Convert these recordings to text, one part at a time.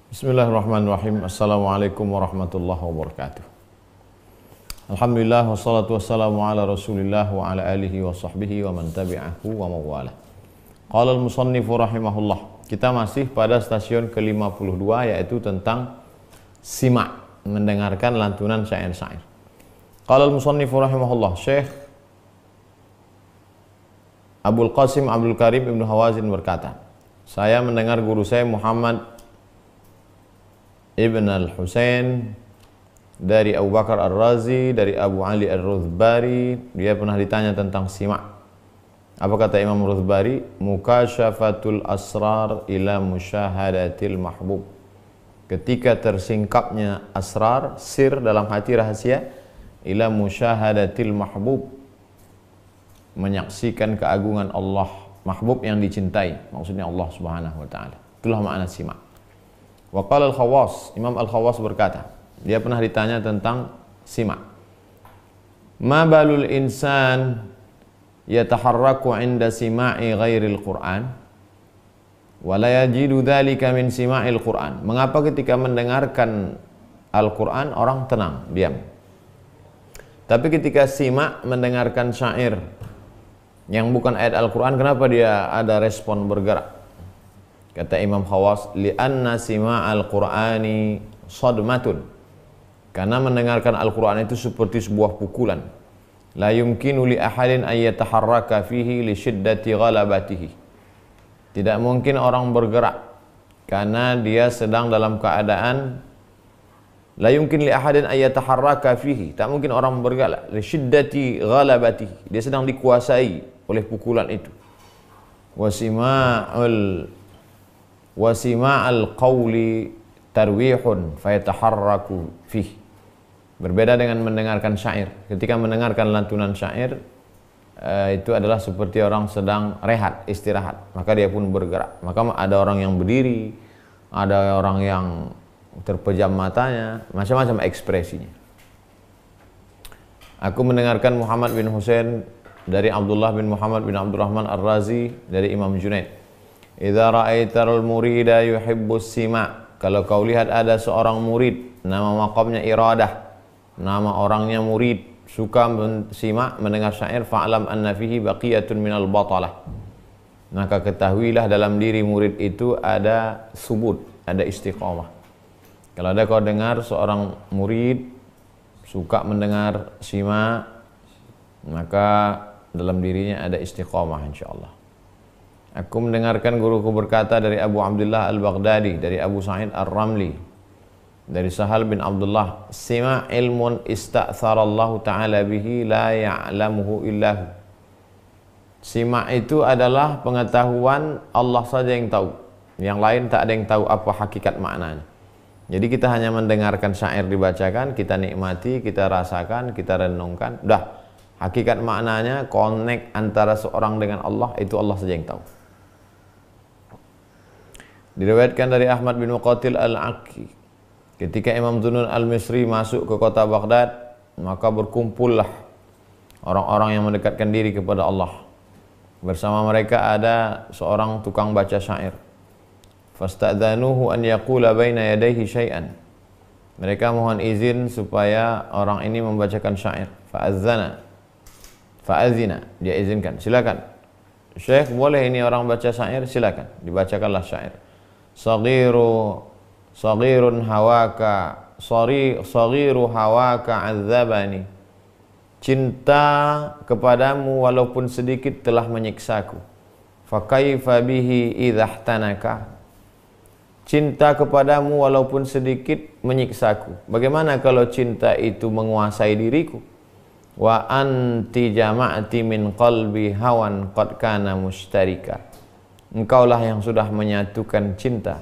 Bismillahirrahmanirrahim. Assalamualaikum warahmatullahi wabarakatuh. Alhamdulillah wassalatu wassalamu ala Rasulillah wa ala alihi wa sahbihi wa man tabi'ahu wa mawala. Qala al-musannifu rahimahullah. Kita masih pada stasiun ke-52 yaitu tentang simak, mendengarkan lantunan syair-syair. Qala al-musannifu rahimahullah. Syekh Abdul Qasim Abdul Karim Ibnu Hawazin berkata, saya mendengar guru saya Muhammad Ibn al-Husain dari Abu Bakar Ar-Razi, dari Abu Ali Ar-Ruthbari. Dia pernah ditanya tentang simak. Apa kata Imam Ruthbari? Mukasyafatul asrar ila musyahadatil mahbub. Ketika tersingkapnya asrar, sir dalam hati rahasia, ila musyahadatil mahbub, menyaksikan keagungan Allah, mahbub yang dicintai, maksudnya Allah Subhanahu wa taala. Itulah makna simak. Wa qala al-Khawas, Imam al-Khawas berkata, dia pernah ditanya tentang simak. Ma balul insan yataharraku 'inda sima'i ghairil Qur'an wa la yajidu dzalika min sima'il Qur'an. Mengapa ketika mendengarkan Al-Qur'an orang tenang, diam. Tapi ketika simak, mendengarkan syair yang bukan ayat Al-Qur'an, kenapa dia ada respon bergerak? Kata Imam Khawas, li'anna sima'al Qur'ani sadmatun. Karena mendengarkan Al-Qur'an itu seperti sebuah pukulan. La yumkinu li ahadin an yataharraka fihi li shiddati ghalabatihi. Tidak mungkin orang bergerak karena dia sedang dalam keadaan la yumkin li ahadin an yataharraka fihi. Tak mungkin orang bergerak li shiddati ghalabatihi. Dia sedang dikuasai oleh pukulan itu. Wasima'al qawli tarwihun fayataharraku fih. Berbeda dengan mendengarkan syair. Ketika mendengarkan lantunan syair, itu adalah seperti orang sedang rehat, istirahat, maka dia pun bergerak. Maka ada orang yang berdiri, ada orang yang terpejam matanya, macam-macam ekspresinya. Aku mendengarkan Muhammad bin Husain dari Abdullah bin Muhammad bin Abdurrahman Ar-Razi dari Imam Junaid. Idza ra'aital murida yuhibbus sima'. Kalau kau lihat ada seorang murid, nama maqamnya iradah, nama orangnya murid, suka simak, mendengar syair, fa'lam anna fihi baqiyatun minal batalah. Maka ketahuilah dalam diri murid itu ada subut, ada istiqamah. Kalau ada kau dengar seorang murid suka mendengar simak, maka dalam dirinya ada istiqamah insyaallah. Aku mendengarkan guruku berkata dari Abu Abdullah Al-Baghdadi, dari Abu Sa'id Ar-Ramli, dari Sahal bin Abdullah, sima' ilmun ista'tharallahu ta'ala bihi la ya'lamuhu illahu. Sima' itu adalah pengetahuan Allah saja yang tahu. Yang lain tak ada yang tahu apa hakikat maknanya. Jadi kita hanya mendengarkan syair dibacakan, kita nikmati, kita rasakan, kita renungkan. Udah, hakikat maknanya, connect antara seorang dengan Allah, itu Allah saja yang tahu. Diriwayatkan dari Ahmad bin Muqatil Al-Aqi, ketika Imam Zunnun Al-Misri masuk ke kota Baghdad, maka berkumpullah orang-orang yang mendekatkan diri kepada Allah. Bersama mereka ada seorang tukang baca syair. Fasta'dhanuhu an yaqula baina yadayhi syai'an. Mereka mohon izin supaya orang ini membacakan syair. Fa'adzina, dia izinkan, silakan. Syekh, boleh ini orang baca syair? Silakan, dibacakanlah syair. Saghirun hawaka azabani. Cinta kepadamu walaupun sedikit telah menyiksaku. Fa kaifa bihi idhahtanaka. Cinta kepadamu walaupun sedikit menyiksaku. Bagaimana kalau cinta itu menguasai diriku? Wa anti jama'ati min qalbi hawan qad kana mushtarika. Engkaulah yang sudah menyatukan cinta.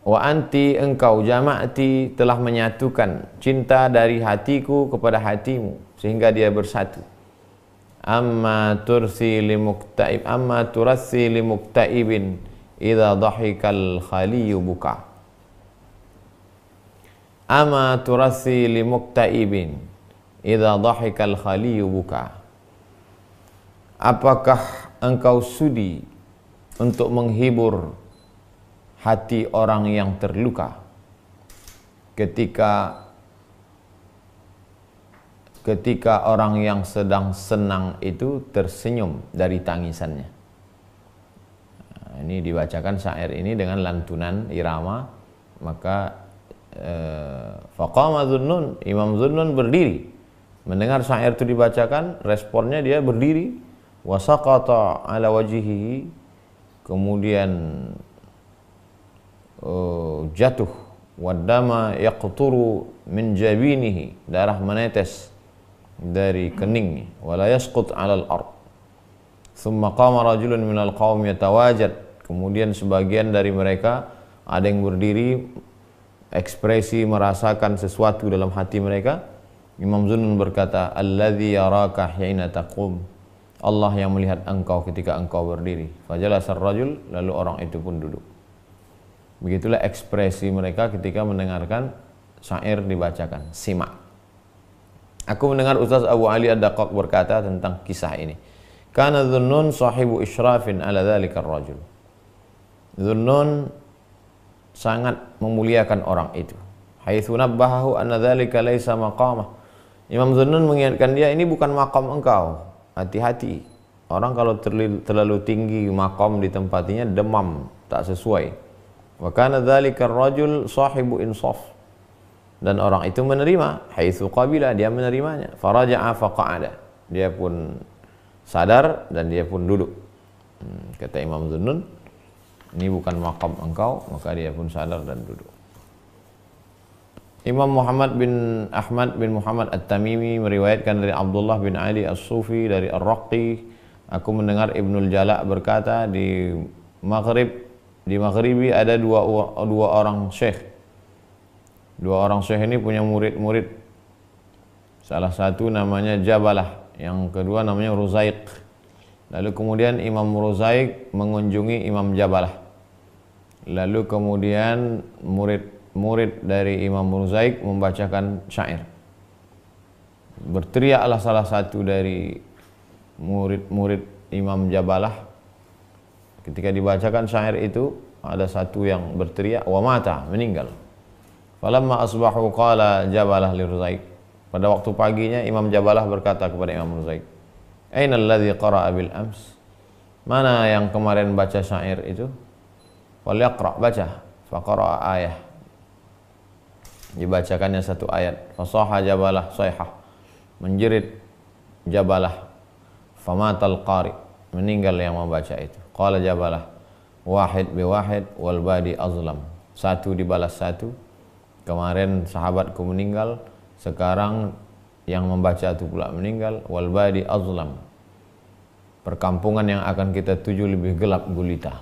Wa anti, engkau, jama'ati, telah menyatukan cinta dari hatiku kepada hatimu sehingga dia bersatu. Amma tursi limuktaibin idza dhahikal khaliyu buka. Amma tursi limuktaibin idza dhahikal khaliyu buka. Apakah engkau sudi untuk menghibur hati orang yang terluka ketika orang yang sedang senang itu tersenyum dari tangisannya. Nah, ini dibacakan syair ini dengan lantunan irama, maka faqama Dhunnun, Imam Dhunnun berdiri mendengar syair itu dibacakan, responnya dia berdiri, wasaqata ala wajhihi, kemudian jatuh, wadama yaqturu min jabinihi, darah menetes dari keningnya, wala yasqut 'alal ard. Tsumma qama rajulun minal qaum yatawajad, kemudian sebagian dari mereka ada yang berdiri, ekspresi merasakan sesuatu dalam hati mereka. Imam Dhunnun berkata, alladzi yaraka hina taqum, Allah yang melihat engkau ketika engkau berdiri. Fajalasar rajul, lalu orang itu pun duduk. Begitulah ekspresi mereka ketika mendengarkan syair dibacakan, simak. Aku mendengar Ustaz Abu Ali Ad-Daqqaq berkata tentang kisah ini. Kana Dhunnun sahibu isyrafin ala dzalika ar-rajul. Dhunnun sangat memuliakan orang itu. Haitsu nabbahahu anna dzalika laisa maqamah. Imam Dhunnun mengingatkan dia, ini bukan makam engkau. Hati-hati. Orang kalau terlalu tinggi makam ditempatinya demam, tak sesuai. Wa kana dzalika ar-rajul sahibu insaf. Dan orang itu menerima, haitsu qabila, dia menerimanya. Faraja'a faqa'ada, dia pun sadar dan dia pun duduk. Kata Imam Dhunnun, ini bukan makam engkau, maka dia pun sadar dan duduk. Imam Muhammad bin Ahmad bin Muhammad At-Tamimi meriwayatkan dari Abdullah bin Ali As-Sufi dari Ar-Raqi, aku mendengar Ibnul Jala' berkata, di Maghribi ada dua orang syekh. Dua orang syekh ini punya murid-murid. Salah satu namanya Jabalah, yang kedua namanya Ruzaiq. Lalu kemudian Imam Ruzaiq mengunjungi Imam Jabalah. Lalu kemudian murid dari Imam Ruzaiq membacakan syair. Berteriaklah salah satu dari murid-murid Imam Jabalah. Ketika dibacakan syair itu, ada satu yang berteriak, wa mata, meninggal. Falamma asbahu qala Jabalah li Ruzaiq. Pada waktu paginya Imam Jabalah berkata kepada Imam Ruzaiq, aina alladhi qara'a bil ams? Mana yang kemarin baca syair itu? Falyaqra, baca. Faqara'a ayah. Dibacakannya satu ayat. Fasaha Jabalah sayhah, menjerit Jabalah. Famatal qari, meninggal yang membaca itu. Qala Jabalah, wahid bi wahid wal badi azlam. Satu dibalas satu. Kemarin sahabatku meninggal, sekarang yang membaca itu pula meninggal. Wal badi azlam, perkampungan yang akan kita tuju lebih gelap gulita.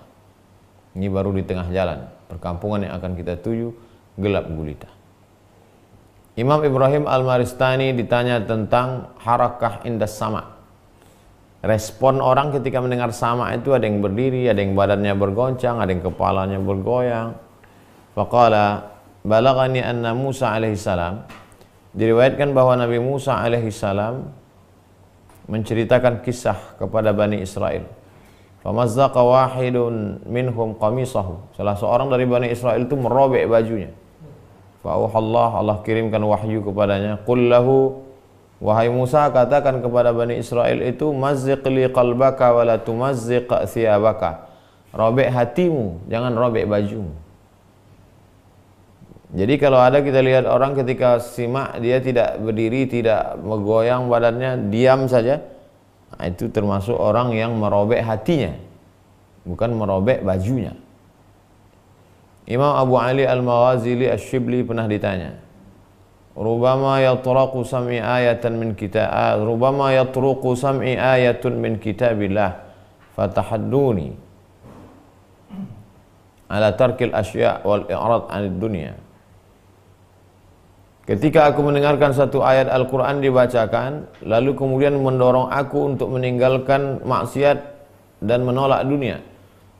Ini baru di tengah jalan. Perkampungan yang akan kita tuju gelap gulita. Imam Ibrahim Al-Maristani ditanya tentang harakah indas sama. Respon orang ketika mendengar sama itu, ada yang berdiri, ada yang badannya bergoncang, ada yang kepalanya bergoyang. Faqala balagani anna Musa alaihi salam, diriwayatkan bahwa Nabi Musa alaihi salam menceritakan kisah kepada Bani Israel. Famazzaqa wahidun minhum qamisahu, salah seorang dari Bani Israel itu merobek bajunya. Fa'auhallah, Allah kirimkan wahyu kepadanya, qul lahu, wahai Musa, katakan kepada Bani Israel itu, mazziq li qalbaka wa la tumazziq thiyabaka, robek hatimu, jangan robek bajumu. Jadi kalau ada kita lihat orang ketika simak, dia tidak berdiri, tidak menggoyang badannya, diam saja, nah, itu termasuk orang yang merobek hatinya, bukan merobek bajunya. Imam Abu Ali Al-Maghazili Asy-Syibli pernah ditanya, rubama yatruqu sam'i ayatan min kitabillah fatahadduni ala tarkil asya' wal i'rad 'anid dunya. Ketika aku mendengarkan satu ayat Al-Quran dibacakan, lalu kemudian mendorong aku untuk meninggalkan maksiat dan menolak dunia.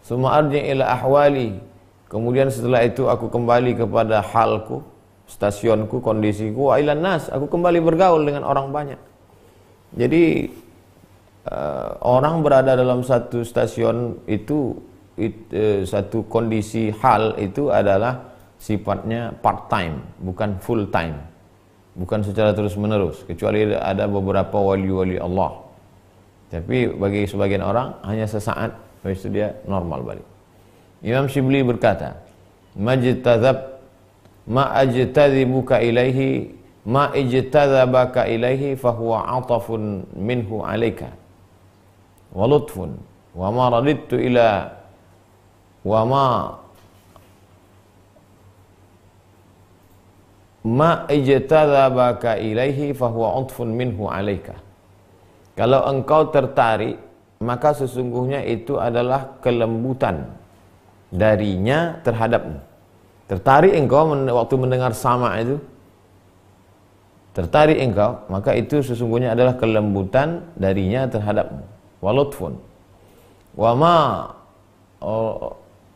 Summa arji ila ahwali, kemudian setelah itu aku kembali kepada halku, stasionku, kondisiku, wa ilan nas, aku kembali bergaul dengan orang banyak. Jadi orang berada dalam satu stasiun itu satu kondisi hal itu adalah sifatnya part time, bukan full time, bukan secara terus menerus, kecuali ada beberapa wali-wali Allah. Tapi bagi sebagian orang hanya sesaat, habis itu dia normal balik. Imam Shibli berkata, ma ajtadhibuka ilaihi ma ijtadhabaka ilaihi fahuwa atafun minhu alaika wa lutfun wa ma radittu ila wa ma ijtadhabaka ilaihi fahuwa atfun minhu alaika. Kalau engkau tertarik, maka sesungguhnya itu adalah kelembutan darinya terhadapmu. Tertarik engkau waktu mendengar sama itu, tertarik engkau, maka itu sesungguhnya adalah kelembutan darinya terhadapmu. Walutfun wa ma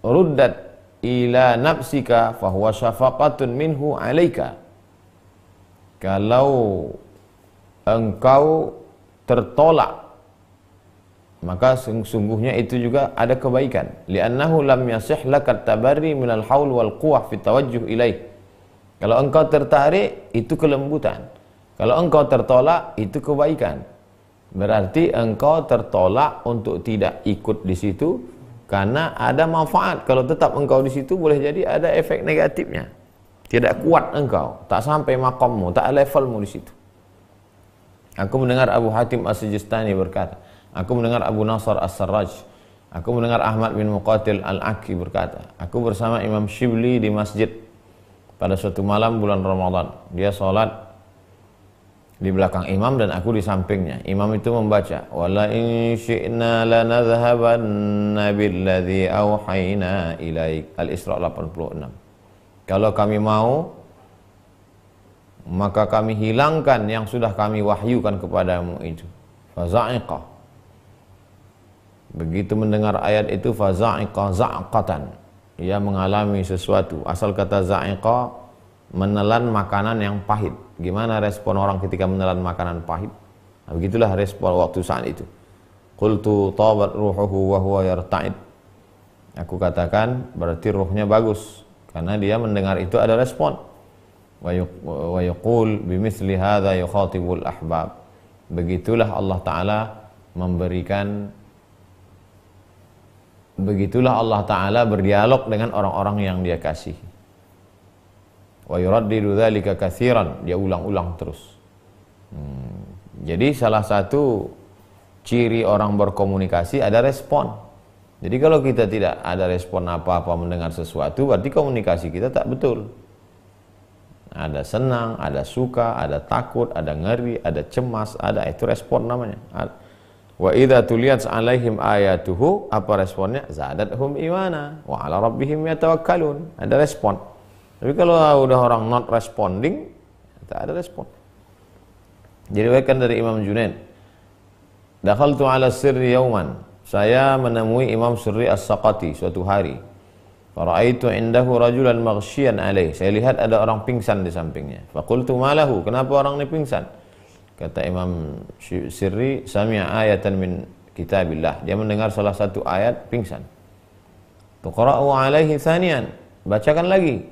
ruddat ila nafsika fahuwa syafaqatun minhu alaika. Kalau engkau tertolak, maka sungguhnya itu juga ada kebaikan. Li'annahu lam yasih lakat tabarri minal haul wal quwah fi tawajjuh ilaih. Kalau engkau tertarik, itu kelembutan. Kalau engkau tertolak, itu kebaikan. Berarti engkau tertolak untuk tidak ikut di situ karena ada manfaat. Kalau tetap engkau di situ, boleh jadi ada efek negatifnya. Tidak kuat engkau, tak sampai makammu, tak levelmu di situ. Aku mendengar Abu Hatim As-Sijistani berkata, aku mendengar Abu Nasr As-Sarraj, aku mendengar Ahmad bin Muqatil Al-Aki berkata, aku bersama Imam Shibli di masjid pada suatu malam bulan Ramadan. Dia sholat di belakang imam dan aku di sampingnya. Imam itu membaca, wala in syi'na lanadhhabanna billadzi auhayna ilaik. Al-Isra 86. Kalau kami mau, maka kami hilangkan yang sudah kami wahyukan kepadamu itu. Faza'iqah. Begitu mendengar ayat itu, faza'iqah za'qatan. Ia mengalami sesuatu. Asal kata za'iqah, menelan makanan yang pahit. Gimana respon orang ketika menelan makanan pahit? Nah, begitulah respon waktu saat itu. Qultu tabat ruhuhu wa huwa yarta'id. Aku katakan berarti ruhnya bagus karena dia mendengar itu ada respon. Wa yaqul bimithli hadza yukhatibul ahbab. Begitulah Allah Ta'ala memberikan, begitulah Allah Ta'ala berdialog dengan orang-orang yang dia kasih. Wa yuraddidu dzalika katsiran, dia ulang-ulang terus. Jadi salah satu ciri orang berkomunikasi ada respon. Jadi kalau kita tidak ada respon apa-apa mendengar sesuatu, berarti komunikasi kita tak betul. Ada senang, ada suka, ada takut, ada ngeri, ada cemas, ada, itu respon namanya. Wa idza tuliyat 'alaihim ayatuhu, apa responnya? Zadatuhum imana wa 'ala rabbihim yatawakkalun. Ada respon. Tapi kalau udah orang not responding, tak ada respon. Diriwayatkan dari Imam Junaid, dakhaltu 'ala sirri yauman, saya menemui Imam Sirri As-Saqati suatu hari. Fara'aitu indahu rajulan maghsyian alaih, saya lihat ada orang pingsan di sampingnya. Faqultu ma lahu, kenapa orang ini pingsan? Kata Imam Sirri, sami'a ayatan min kitabillah, dia mendengar salah satu ayat, pingsan. Tuqra'u alaihi thaniyan, bacakan lagi.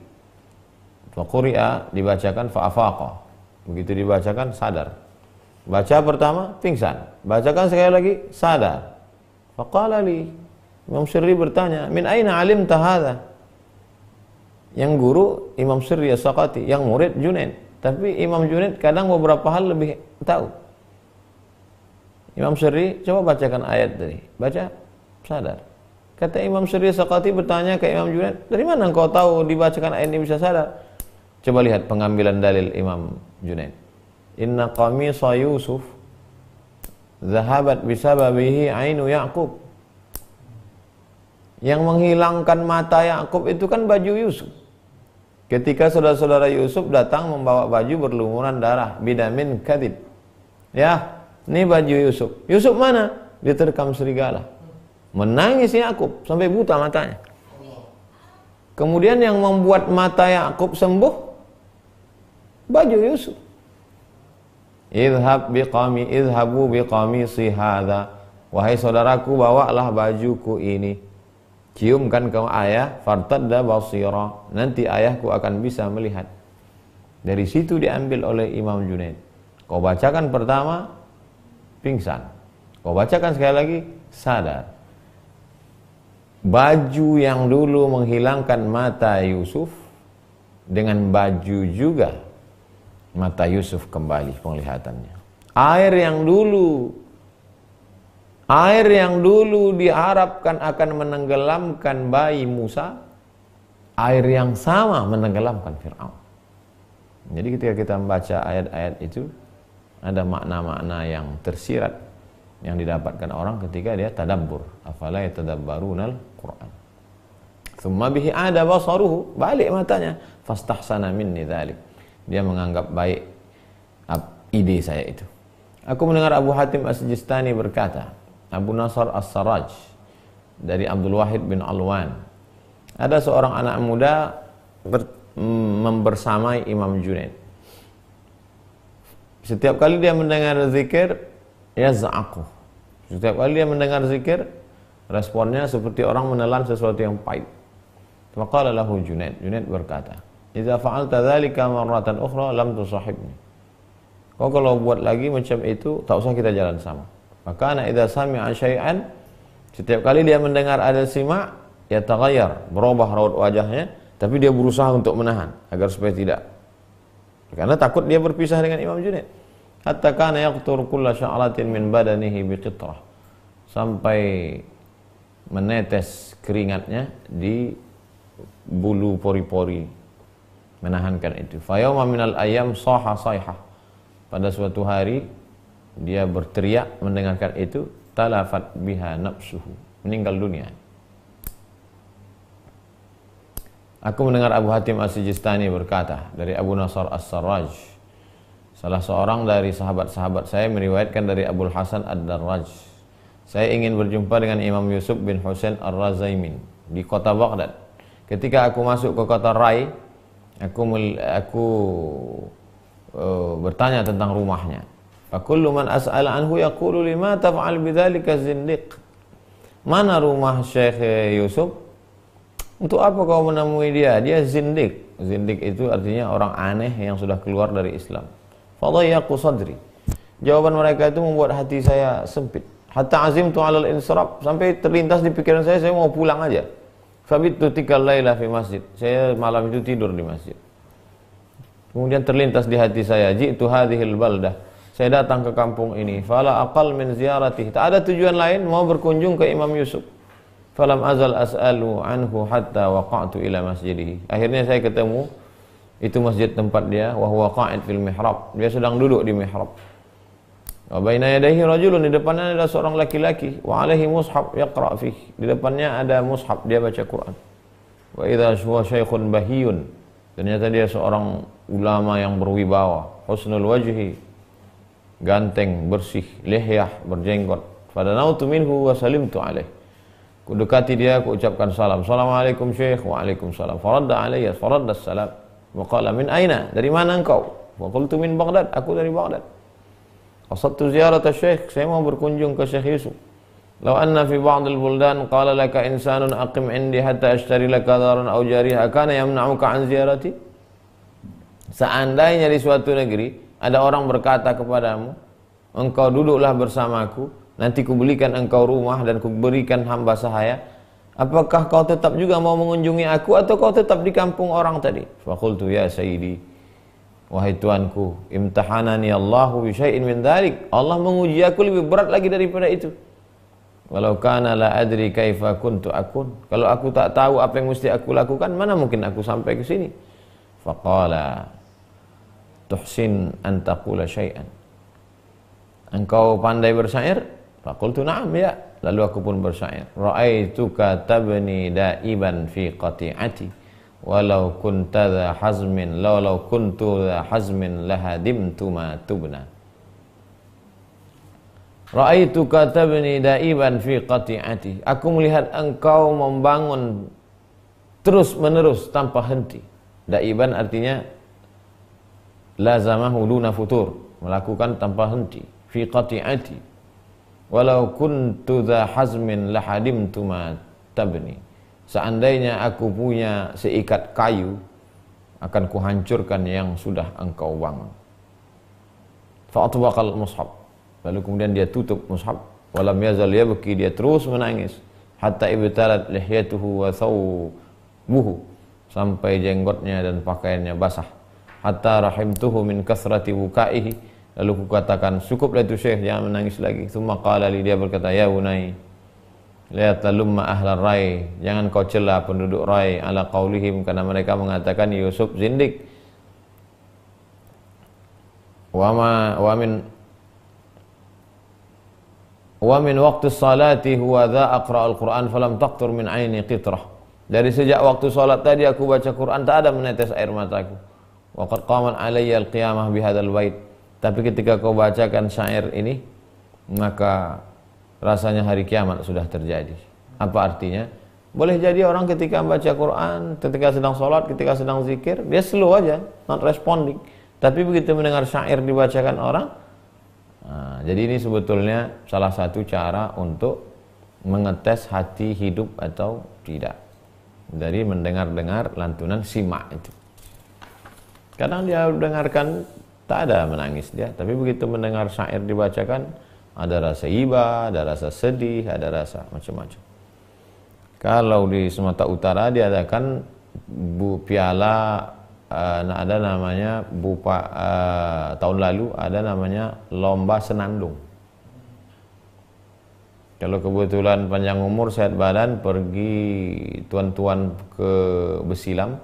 Faquri'a, dibacakan, fa'afaqa, begitu dibacakan sadar. Baca pertama pingsan, bacakan sekali lagi sadar. Faqala li, Imam Sirri bertanya, min aina alimta hadza? Yang guru Imam Sirri As-Saqati, yang murid Junaid. Tapi Imam Junaid kadang beberapa hal lebih tahu. Imam Sirri, coba bacakan ayat tadi. Baca, sadar. Kata Imam Sirri As-Saqati bertanya ke Imam Junaid, dari mana engkau tahu dibacakan ayat ini bisa sadar? Coba lihat pengambilan dalil Imam Junaid. Inna qamisa Yusuf zahabat bisababihi ainu Ya'qub. Yang menghilangkan mata Yakub itu kan baju Yusuf. Ketika saudara-saudara Yusuf datang membawa baju berlumuran darah, bidamin kadib. Ya, ini baju Yusuf. Yusuf mana? Dia terkam serigala. Menangis Yakub sampai buta matanya. Kemudian yang membuat mata Yakub sembuh, baju Yusuf. Idhabu biqamisi hadza. Wahai saudaraku, bawalah bajuku ini. ciumkan ke ayah, fartadda basira, nanti ayahku akan bisa melihat. Dari situ diambil oleh Imam Junaid. Kau bacakan pertama, pingsan. Kau bacakan sekali lagi, sadar. Baju yang dulu menghilangkan mata Yusuf, dengan baju juga mata Yusuf kembali penglihatannya. Air yang dulu diharapkan akan menenggelamkan bayi Musa, air yang sama menenggelamkan Fir'aun. Jadi ketika kita membaca ayat-ayat itu, ada makna-makna yang tersirat yang didapatkan orang ketika dia tadabbur. Afala yatadabbarunal Qur'an. Tsumma bihi ada basaruhu, balik matanya, fastahsana minni dzalik. Dia menganggap baik ide saya itu. Aku mendengar Abu Hatim As-Sijistani berkata, Abu Nasr As-Sarraj dari Abdul Wahid bin Alwan, ada seorang anak muda membersamai Imam Junaid. Setiap kali dia mendengar zikir, yaz'aqu. Setiap kali dia mendengar zikir, responnya seperti orang menelan sesuatu yang pahit. Faqala lahu Junaid. Junaid berkata, "Idza fa'alta dzalika marratan ukhra lam tusahibni." Kau kalau buat lagi macam itu, tak usah kita jalan sama. Maka ana idza sami'a syai'an, setiap kali dia mendengar ada sima', ya taghayyar, berubah raut wajahnya, tapi dia berusaha untuk menahan agar supaya tidak. Karena takut dia berpisah dengan Imam Junaid. Hatta kana yaqtur kulla sya'ratin min badanihi biqitrah. Sampai menetes keringatnya di bulu pori-pori, menahankan itu. Fa yawma minal ayyam saha sayhah. Pada suatu hari dia berteriak mendengarkan itu, talafat biha nafsuhu, meninggal dunia. Aku mendengar Abu Hatim As-Sijistani berkata dari Abu Nasr As-Sarraj, salah seorang dari sahabat-sahabat saya meriwayatkan dari Abul Hasan Ad-Darraj, saya ingin berjumpa dengan Imam Yusuf bin Husain Ar-Razaimin di kota Baghdad. Ketika aku masuk ke kota Rai, aku bertanya tentang rumahnya. Fakullu man as'ala anhu yaqulu lima taf'al bidzalika zindiq. Mana rumah Syekh Yusuf? Untuk apa kau menemui dia? Dia zindik. Zindik itu artinya orang aneh yang sudah keluar dari Islam. Fadhayyaqu sadri. Jawaban mereka itu membuat hati saya sempit. Hatta azimtu 'alal insiraf, sampai terlintas di pikiran saya mau pulang aja. Fabittu tikal laila fi masjid. Saya malam itu tidur di masjid. Kemudian terlintas di hati saya, ji'tu hadhil baldah. Saya datang ke kampung ini. Fala aqal min ziyaratih. Tak ada tujuan lain mau berkunjung ke Imam Yusuf. Falam azal as'alu anhu hatta waqa'tu ila masjidihi. Akhirnya saya ketemu itu masjid tempat dia, wa huwa qa'id fil mihrab. Dia sedang duduk di mihrab. Wa baina yadayhi rajulun, di depannya ada seorang laki-laki, wa alaihi mushaf yaqra' fihi. Di depannya ada mushaf, dia baca Quran. Wa idza huwa syaikhun bahiyun. Ternyata dia seorang ulama yang berwibawa, husnul wajhi, ganteng, bersih, lihyah, berjenggot. Fadanautu minhu wa salimtu alaihi. Ku dekati dia, ku ucapkan salam. Assalamualaikum Syekh. Waalaikumsalam. Faradda alayya, faradda salam. Wa qala min aina? Dari mana engkau? Wa qultu min Baghdad. Aku dari Baghdad. Qasadtu ziyarat Syekh. Saya mau berkunjung ke Syekh Yusuf. Law anna fi ba'd al-buldan qala laka insanun aqim indi hatta ashtari laka daran aw jariha kana yamna'uka an ziyarati? Seandainya di suatu negeri ada orang berkata kepadamu, engkau duduklah bersamaku, nanti kubelikan engkau rumah dan kuberikan hamba sahaya, apakah kau tetap juga mau mengunjungi aku atau kau tetap di kampung orang tadi? Faqultu ya sayyidi, wahai tuanku, imtahanani Allahu bi syai'in min dzalik. Allah menguji aku lebih berat lagi daripada itu. Walau kana la adri kaifa kuntu akun. Kalau aku tak tahu apa yang mesti aku lakukan, mana mungkin aku sampai ke sini? Faqala tuhsin an taqula syai'an. Engkau pandai bersyair? Faqultu na'am ya. Lalu aku pun bersyair. Ra'aituka tabni da'iban fi qati'ati walau kunta dha hazmin law kuntu dha hazmin lahadimtu ma tubna. Ra'aituka tabni da'iban fi qati'ati. Aku melihat engkau membangun terus menerus tanpa henti. Da'iban artinya lazamahu duna futur, melakukan tanpa henti. Fi qati'ati walau kuntu dha hazmin lahadimtu ma tabni. seandainya aku punya seikat kayu, akan kuhancurkan yang sudah engkau bangun. Fa'atbaqal mushaf, lalu kemudian dia tutup mushaf. Walam yazal yabki, dia terus menangis. Hatta ibtalat lihyatuhu wa thawbuhu, sampai jenggotnya dan pakaiannya basah. Hatta rahimtuhu min kasrati bukaihi, lalu kukatakan, cukuplah itu Syekh, jangan menangis lagi. Tsumma qala li, dia berkata, ya bunai, la talumma ahlar rai, jangan kau cela penduduk rai, ala qaulihim, karena mereka mengatakan Yusuf zindik. Wa min waqti salati huwa dha aqra al-Quran falam taqtur min aini qitrah. Dari sejak waktu salat tadi aku baca Quran, tak ada menetes air mataku. Wa qad qamat alayya al-qiyamah bihadzal bait. Tapi ketika kau bacakan syair ini, maka rasanya hari kiamat sudah terjadi. Apa artinya? Boleh jadi orang ketika baca Quran, ketika sedang salat, ketika sedang zikir, dia slow aja, not responding. Tapi begitu mendengar syair dibacakan orang, nah, jadi ini sebetulnya salah satu cara untuk mengetes hati hidup atau tidak, dari mendengar-dengar lantunan simak itu. Kadang dia dengarkan tak ada menangis dia, tapi begitu mendengar syair dibacakan, ada rasa iba, ada rasa sedih, ada rasa macam-macam. Kalau di Sumatera Utara diadakan piala, ada namanya tahun lalu ada namanya lomba senandung. Kalau kebetulan panjang umur, sehat badan, pergi tuan-tuan ke Besilam,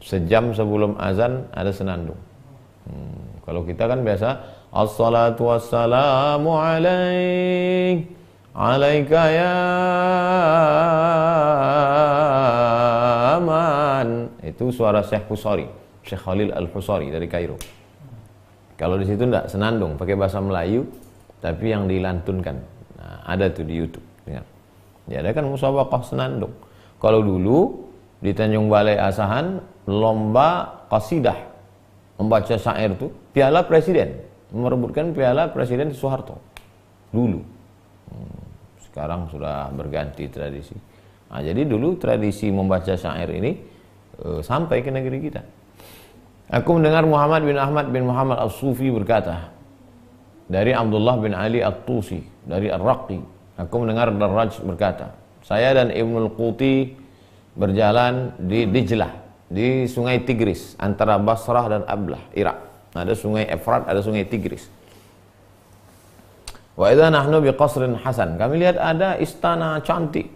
sejam sebelum azan ada senandung. Kalau kita kan biasa assalatu wassalamu alaika ya man. Itu suara Syekh Husari, Syekh Khalil Al-Husari dari Kairo. Kalau di situ enggak senandung, pakai bahasa Melayu, tapi yang dilantunkan. Nah, ada tuh di YouTube. Dengar. Ya, ada kan musabaqah senandung. Kalau dulu di Tanjung Balai Asahan, lomba qasidah, membaca syair itu, piala presiden, merebutkan piala Presiden Soeharto dulu. Sekarang sudah berganti tradisi. Nah, jadi dulu tradisi membaca syair ini sampai ke negeri kita. Aku mendengar Muhammad bin Ahmad bin Muhammad As-Sufi berkata, dari Abdullah bin Ali At-Tusi, dari Ar-Raqi, aku mendengar Darraj berkata, saya dan Ibnul Quti berjalan di Dijlah, di sungai Tigris, antara Basrah dan Ablah, Irak. Ada sungai Efrat, ada sungai Tigris. Wa idza nahnu biqasrin hasan, kami lihat ada istana cantik,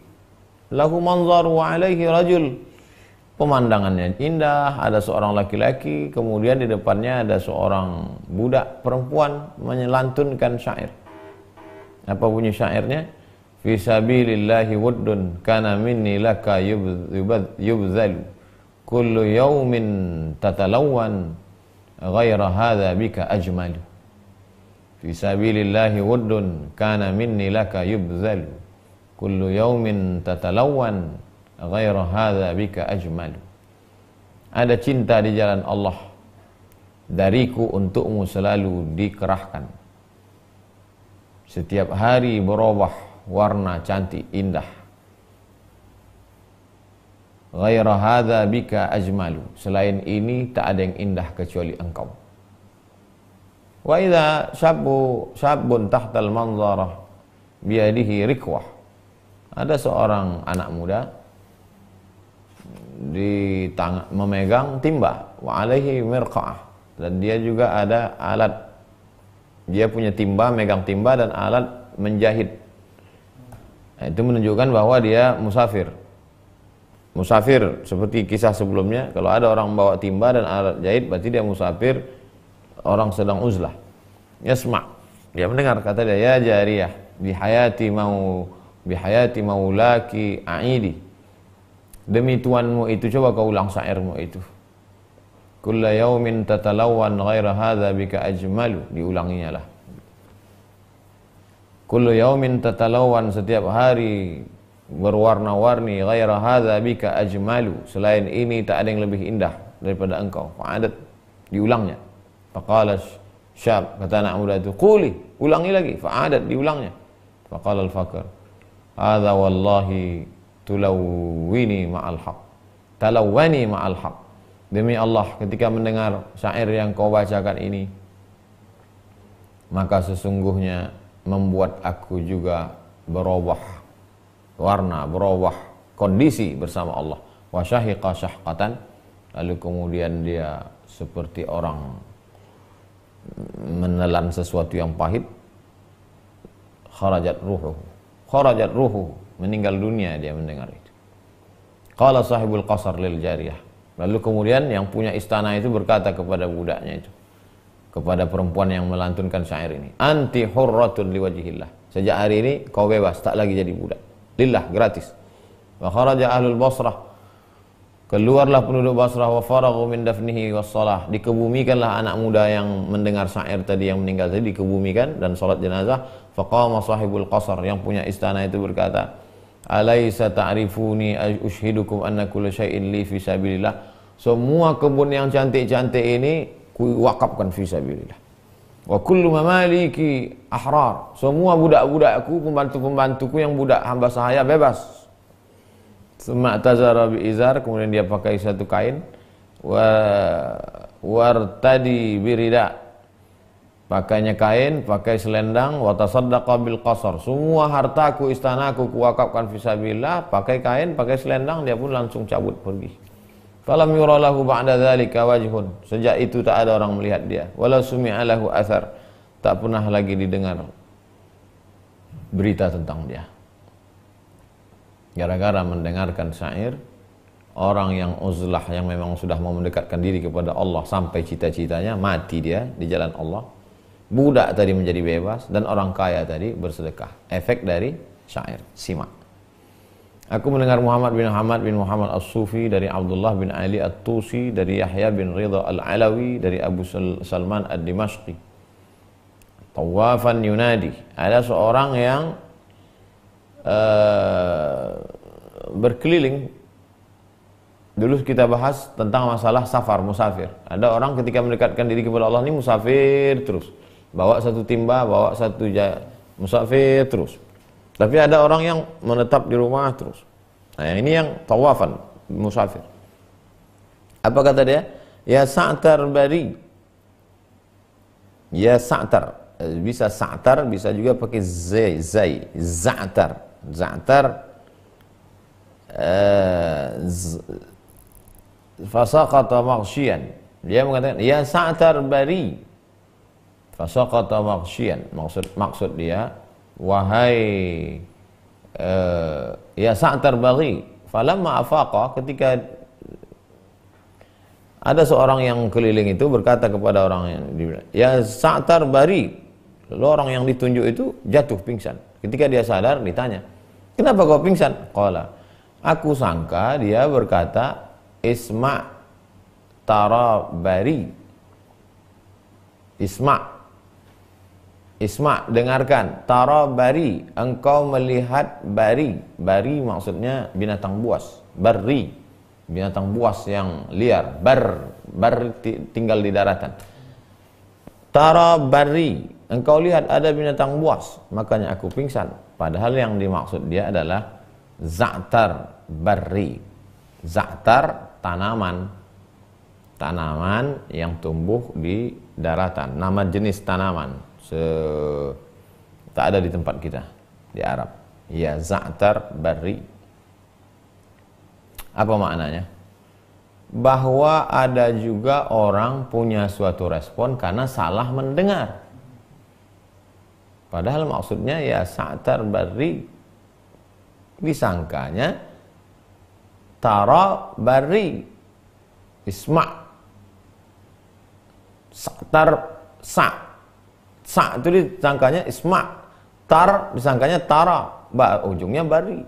lahu manzaru wa alaihi rajul, pemandangannya indah, ada seorang laki-laki, kemudian di depannya ada seorang budak perempuan melantunkan syair. Apa bunyi syairnya? Fi sabilillahi wuddun kana minni laka yubdhalu kullu yawmin tatalawwan ghaira hadha bika ajmalu. Fi sabilillahi wuddun kana minni laka yubdhalu kullu yawmin tatalawwan ghaira hadza bika ajmalu. Ada cinta di jalan Allah, dariku untukmu selalu dikerahkan. Setiap hari berubah warna cantik indah. Ghaira hadza bika ajmalu, selain ini tak ada yang indah kecuali engkau. Wa idza syabun tahtal manzarah biyadihi rikwah, ada seorang anak muda di tangan memegang timba, wa alaihi mirqa'ah, dan dia juga ada alat, dia punya timba, megang timba dan alat menjahit. Nah, itu menunjukkan bahwa dia musafir. Musafir seperti kisah sebelumnya, kalau ada orang membawa timba dan alat jahit, berarti dia musafir, orang sedang uzlah. Yasma', dia mendengar, kata dia, ya jariyah bihayati maulaki a'idi, demi tuanmu itu, coba kau ulang syairmu itu. Kulla yaumin tatalawwan ghaira hadza bika ajmalu, diulanginya lah. Kullu yaumin tatalawwan, setiap hari berwarna-warni, ghaira hadza bika ajmalu, selain ini tak ada yang lebih indah daripada engkau. Fa'adat, diulangnya. Faqala syab, kata anak muda itu, quli, ulangi lagi. Fa'adat, diulangnya. Faqala al-fakir, hadza wallahi tulawwini ma'al haq. Talawwani ma'al haq. Demi Allah, ketika mendengar syair yang kau bacakan ini, maka sesungguhnya membuat aku juga berubah warna, berubah kondisi bersama Allah. Wa syahiqa syahqatan, lalu kemudian dia seperti orang menelan sesuatu yang pahit. Kharajat ruhu, meninggal dunia dia mendengar itu. Qala sahibul qasar lil jariyah. Lalu kemudian yang punya istana itu berkata kepada budaknya itu, kepada perempuan yang melantunkan syair ini, anti hurratun liwajhillah. Sejak hari ini kau bebas, tak lagi jadi budak. Lillah, gratis. Wa kharaja ahlul Basrah. Keluarlah penduduk Basrah, wa faraghu min dafnihi wassalah. Dikebumikanlah anak muda yang mendengar syair tadi, yang meninggal tadi, dikebumikan dan salat jenazah. Faqama sahibul qasar, yang punya istana itu berkata, alaysa ta'rifuni ushhidukum anna kulla syai'in li fi sabilillah. Semua kebun yang cantik-cantik ini kuwakafkan fi sabilillah. Wa kullu mamaliki ahrar. Semua budak-budakku, pembantu-pembantuku yang budak hamba sahaya bebas. Summa tazara bi izar, kemudian dia pakai satu kain, wartadi birida, pakainya kain, pakai selendang, wa tasaddaqa bil qasar. Semua hartaku, istanaku kuwakafkan fisabilillah, pakai kain, pakai selendang, dia pun langsung cabut pergi. Falam yura lahu ba'da dzalika wajhun. Sejak itu tak ada orang melihat dia. Wala sumi'a lahu athar. Tak pernah lagi didengar berita tentang dia. Gara-gara mendengarkan syair, orang yang uzlah, yang memang sudah mau mendekatkan diri kepada Allah sampai cita-citanya, mati dia di jalan Allah. Budak tadi menjadi bebas, dan orang kaya tadi bersedekah. Efek dari syair. Simak. Aku mendengar Muhammad bin Muhammad As-Sufi, dari Abdullah bin Ali At-Tusi, dari Yahya bin Ridha Al-Alawi, dari Abu Salman Ad-Dimashqi. Tawafan yunadi. Ada seorang yang berkeliling. Dulu kita bahas tentang masalah safar, musafir. Ada orang ketika mendekatkan diri kepada Allah ini musafir terus. Bawa satu timba, bawa satu musafir terus. Tapi ada orang yang menetap di rumah terus. Nah, ini yang tawafan, musafir. Apa kata dia? Ya sa'tar bari. Ya sa'tar. Bisa sa'tar, bisa juga pakai zai. Za'tar. Za'tar. Fasaqata maghsyian. Dia mengatakan, ya sa'tar bari. Fasaqata maghsyian. Maksud dia, wahai ya sa'tar baghi, falamma afaqa, ketika ada seorang yang keliling itu berkata kepada orang yang dibilang, ya sa'tar bari, lalu orang yang ditunjuk itu jatuh pingsan. Ketika dia sadar ditanya, kenapa kau pingsan? Qala, aku sangka dia berkata isma' tara bari. Isma', dengarkan. Tara bari, engkau melihat bari. Bari maksudnya binatang buas. Bari, binatang buas yang liar. Bar tinggal di daratan. Tara bari, engkau lihat ada binatang buas, makanya aku pingsan. Padahal yang dimaksud dia adalah za'tar bari. Za'tar tanaman. Tanaman yang tumbuh di daratan. Nama jenis tanaman. Tak ada di tempat kita di Arab. Ya za'tar bari. Apa maknanya? Bahwa ada juga orang punya suatu respon karena salah mendengar. Padahal maksudnya ya za'tar bari, disangkanya tara bari. Isma' za'tar sa' itu disangkanya isma', tar disangkanya tara, ujungnya bari.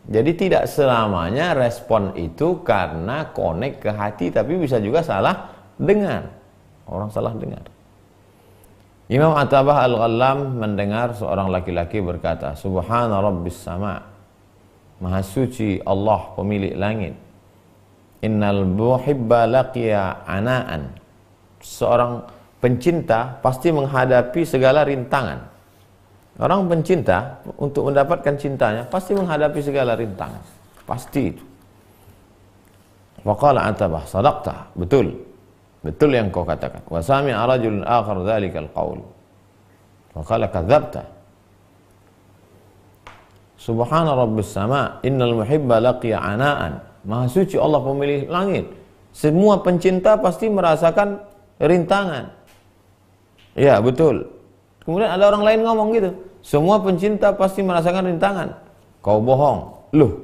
Jadi tidak selamanya respon itu karena connect ke hati, tapi bisa juga salah dengar. Orang salah dengar. Imam Atabah Al-Ghallam mendengar seorang laki-laki berkata, Subhana Rabbis Sama', Maha suci Allah pemilik langit. Innal muhibba laqiya ana'an. Seorang pencinta pasti menghadapi segala rintangan. Orang pencinta untuk mendapatkan cintanya pasti menghadapi segala rintangan. Pasti itu. Faqala Atabah, sadaqta, betul. Betul yang kau katakan. Wa sami'a rajulun akhar dzalikal qaul. Faqala kadzabta. Subhana rabbis sama, innal muhibba laqiya anaan. Maha suci Allah pemilik langit. Semua pencinta pasti merasakan rintangan. Ya, betul. Kemudian ada orang lain ngomong gitu. Semua pencinta pasti merasakan rintangan. Kau bohong. Loh,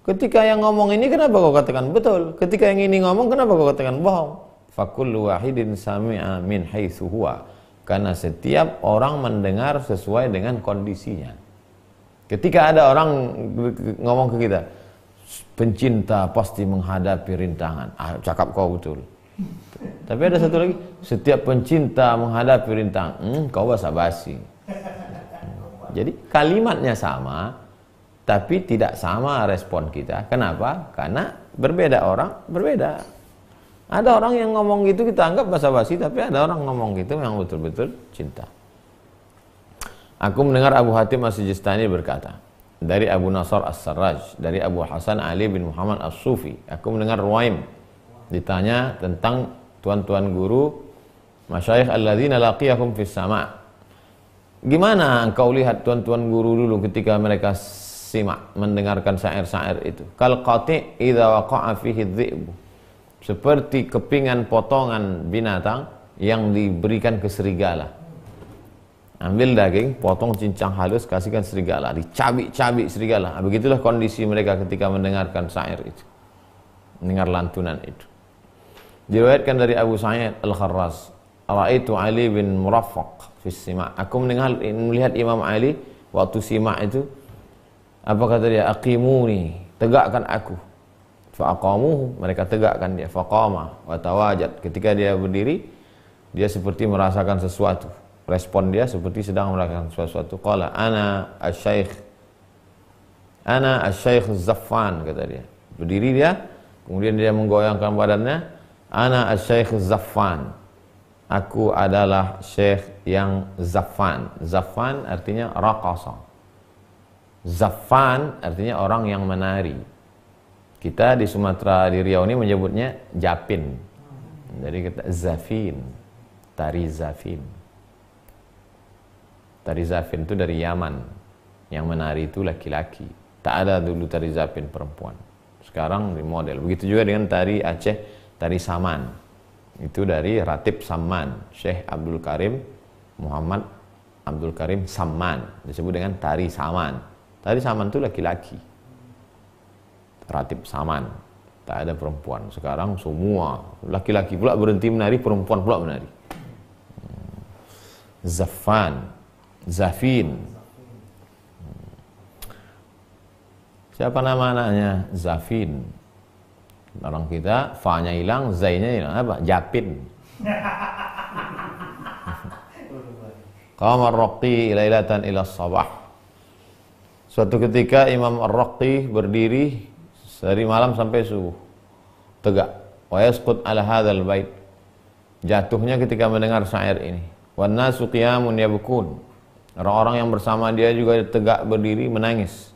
ketika yang ngomong ini kenapa kau katakan betul? Ketika yang ini ngomong kenapa kau katakan bohong? Fakullu wahidin sami'a min haitsu huwa. Karena setiap orang mendengar sesuai dengan kondisinya. Ketika ada orang ngomong ke kita, pencinta pasti menghadapi rintangan. Cakap kau betul. Tapi ada satu lagi, setiap pencinta menghadapi rintangan. Kau basa-basi. Jadi kalimatnya sama, tapi tidak sama respon kita. Kenapa? Karena berbeda orang, berbeda. Ada orang yang ngomong gitu kita anggap basa-basi, tapi ada orang ngomong gitu yang betul-betul cinta. Aku mendengar Abu Hatim As-Sijistani berkata, dari Abu Nasr As-Sarraj, dari Abu Hasan Ali bin Muhammad As-Sufi. Aku mendengar Ruwaim ditanya tentang tuan-tuan guru masyayikh alladzina laqiyahum fis sama'. Gimana engkau lihat tuan-tuan guru dulu ketika mereka simak mendengarkan syair-syair itu? Kal qati' idza waqa'a fihi dhi'bu. Seperti kepingan potongan binatang yang diberikan ke serigala. Ambil daging, potong cincang halus, kasihkan serigala, dicabik-cabik serigala. Begitulah kondisi mereka ketika mendengarkan syair itu. Mendengar lantunan itu. Diriwayatkan dari Abu Sa'id Al-Kharraz, Ra'aitu Ali bin Muraffaq fi sima'. Aku melihat Imam Ali waktu simak itu. Apa kata dia? Aqimuni, tegakkan aku. Fa aqamuhu, mereka tegakkan dia. Faqama wa tawajad. Ketika dia berdiri, dia seperti merasakan sesuatu. Respon dia seperti sedang merasakan sesuatu. Qala ana asy-syaikh. Ana asy-syaikh Zaffan, kata dia. Berdiri dia, kemudian dia menggoyangkan badannya. Ana asy-syaikh Zaffan. Aku adalah syekh yang Zaffan. Zaffan artinya raqasa. Zaffan artinya orang yang menari. Kita di Sumatera, di Riau ini menyebutnya japin. Jadi kita zafin, tari zafin. Tari zafin itu dari Yaman. Yang menari itu laki-laki. Tak ada dulu tari zafin perempuan. Sekarang di model. Begitu juga dengan tari Aceh, tari saman. Itu dari Ratib Samman, Syekh Abdul Karim Muhammad Abdul Karim Samman, disebut dengan tari saman. Tari saman itu laki-laki. Ratib Saman, tak ada perempuan. Sekarang semua laki-laki pula berhenti menari, perempuan pula menari. Zaffan, Zafin. Siapa nama anaknya? Zafin. Orang kita fa-nya hilang, zai-nya hilang. Apa? Japin. Qama ar-Raqi lailatan ila sabah. Suatu ketika Imam Ar-Raqi berdiri dari malam sampai subuh. Tegak. Wa yasqut ala hadzal bait. Jatuhnya ketika mendengar syair ini. Wan nasu qiyamun yabkun. Orang-orang yang bersama dia juga tegak berdiri menangis.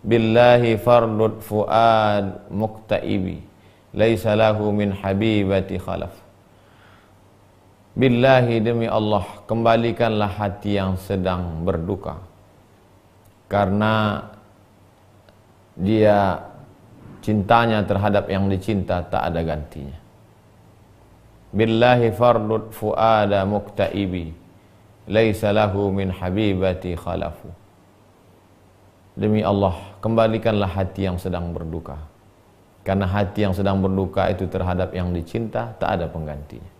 Billahi fardud fuad muqtaibi. Laisa lahu min habibati khalaf. Billahi, demi Allah, kembalikanlah hati yang sedang berduka, karena dia cintanya terhadap yang dicinta tak ada gantinya. Billahi fardud fuada muqtaibi. Laisa lahu min habibati khalafu. Demi Allah, kembalikanlah hati yang sedang berduka, karena hati yang sedang berduka itu terhadap yang dicinta tak ada penggantinya.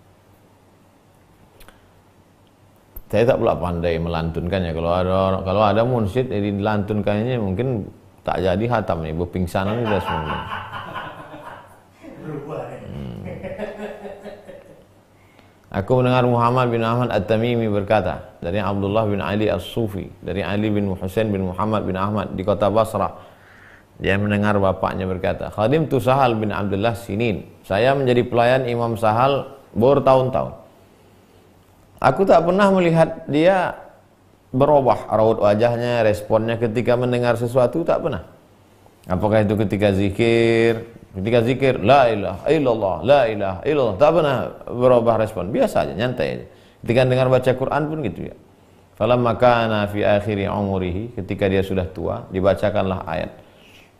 Saya tak pula pandai melantunkannya. Kalau ada munsyid yang dilantunkannya mungkin tak jadi hatam nih, berpingsanan sudah semua. Aku mendengar Muhammad bin Ahmad At-Tamimi berkata dari Abdullah bin Ali As-Sufi, dari Ali bin Husain bin Muhammad bin Ahmad di kota Basrah. Dia mendengar bapaknya berkata, Khadimtu Sahal bin Abdullah Sinin. Saya menjadi pelayan Imam Sahal bertahun-tahun. Aku tak pernah melihat dia berubah raut wajahnya, responnya ketika mendengar sesuatu? Tak pernah. Apakah itu ketika zikir? Ketika zikir, la ilaha illallah, la ilaha illallah, tak pernah berubah respon, biasa aja, nyantai aja. Ketika dengar baca Quran pun gitu ya. Falamma kana fi akhiri umurihi, ketika dia sudah tua, dibacakanlah ayat.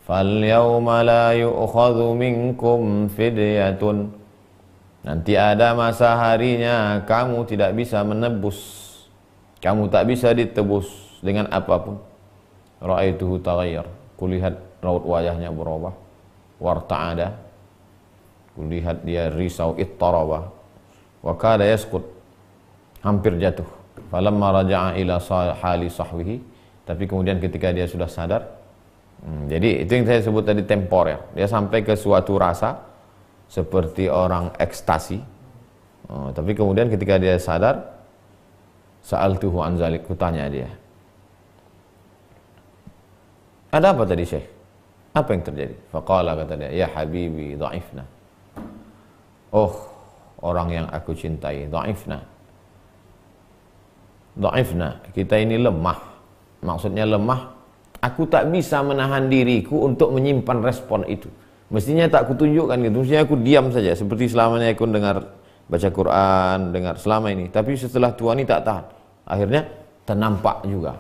Fal yauma la yu'khadhu minkum fidyatun. Nanti ada masa harinya kamu tidak bisa menebus. Kamu tak bisa ditebus dengan apapun. Ra'aituhu taghayyar. Kulihat raut wajahnya berubah. Warta'ada, kulihat dia risau, ittaraba, wa kada yaskut, hampir jatuh. Falamma raja'a ila hali sahwihi, tapi kemudian ketika dia sudah sadar, jadi itu yang saya sebut tadi temporer. Dia sampai ke suatu rasa seperti orang ekstasi, tapi kemudian ketika dia sadar, sa'altuhu an zalik, kutanya dia, ada apa tadi Syekh? Apa yang terjadi? Faqala, kata dia, ya habibi dha'ifna. Oh, orang yang aku cintai, dha'ifna. Dha'ifna, kita ini lemah. Maksudnya lemah, aku tak bisa menahan diriku untuk menyimpan respon itu. Mestinya tak kutunjukkan gitu, mestinya aku diam saja. Seperti selamanya aku dengar baca Quran, dengar selama ini. Tapi setelah tua ini tak tahan. Akhirnya ternampak juga.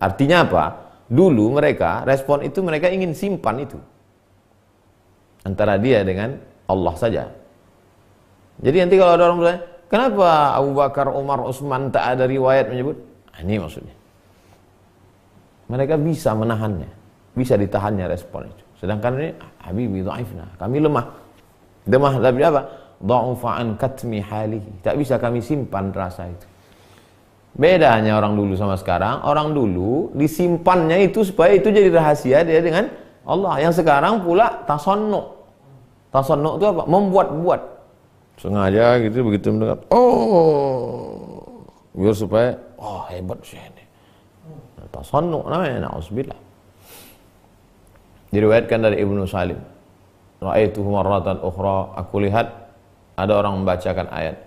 Artinya apa? Dulu mereka, respon itu mereka ingin simpan itu antara dia dengan Allah saja. Jadi nanti kalau ada orang bertanya, kenapa Abu Bakar, Umar, Utsman tak ada riwayat menyebut? Ini maksudnya. Mereka bisa menahannya, bisa ditahannya respon itu. Sedangkan ini, habibi dha'ifna, kami lemah. Lemah tapi apa? Dha'ufa an katmi halihi. Tak bisa kami simpan rasa itu. Bedanya orang dulu sama sekarang, orang dulu disimpannya itu supaya itu jadi rahasia dia dengan Allah. Yang sekarang pula tasannu. Tasannu itu apa? Membuat-buat. Sengaja gitu, begitu mendengar, oh, biar supaya, oh hebat sih ini. Tasannu namanya, na'udzubillah. Diriwayatkan dari Ibnu Salim, ra'aituhu marratan ukhra, aku lihat ada orang membacakan ayat,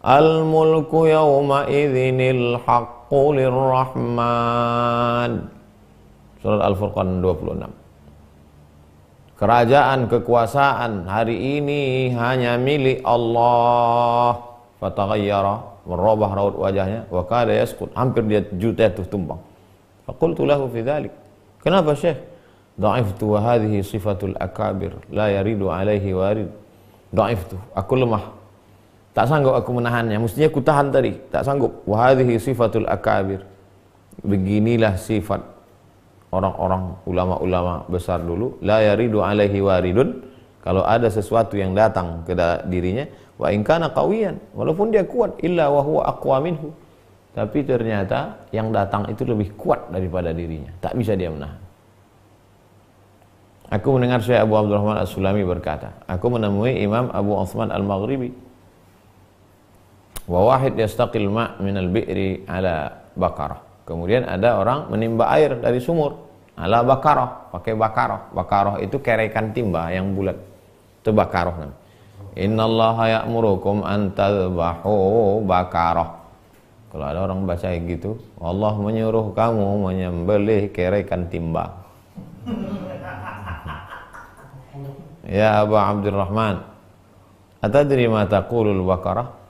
al-mulku yawma idzinil haqqu lirrahman. Surat Al-Furqan 26. Kerajaan, kekuasaan hari ini hanya milik Allah. Fataghayyara, merubah raut wajahnya, wa kada yaskut, hampir dia jatuh tumbang. Faqultu lahu fi dzalik. Kenapa Syekh? Dha'iftu wa hadhihi sifatul akabir la yaridu alaihi warid. Dha'iftu, aku lemah. Tak sanggup aku menahannya, mestinya aku tahan tadi, tak sanggup. Wa hadhihi sifatul akabir. Beginilah sifat orang-orang ulama-ulama besar dulu, la yaridu alaihi waridun, kalau ada sesuatu yang datang ke dirinya, wa in kana qawiyan, walaupun dia kuat, illa wa huwa aqwa minhu, tapi ternyata yang datang itu lebih kuat daripada dirinya, tak bisa dia menahan. Aku mendengar Syekh Abu Abdurrahman As-Sulami berkata, aku menemui Imam Abu Uthman Al-Maghribi, wa wahid yastaqil ma' minal bi'ri ala bakarah. Kemudian ada orang menimba air dari sumur ala bakarah, pakai bakarah. Bakarah itu kerekan timba yang bulat. Itu bakarah namanya. Innallaha ya'murukum an tadhbahu bakarah. Kalau ada orang baca gitu, Allah menyuruh kamu menyembelih kerekan timba. Ya Abu Abdurrahman, atadri ma taqulul bakarah?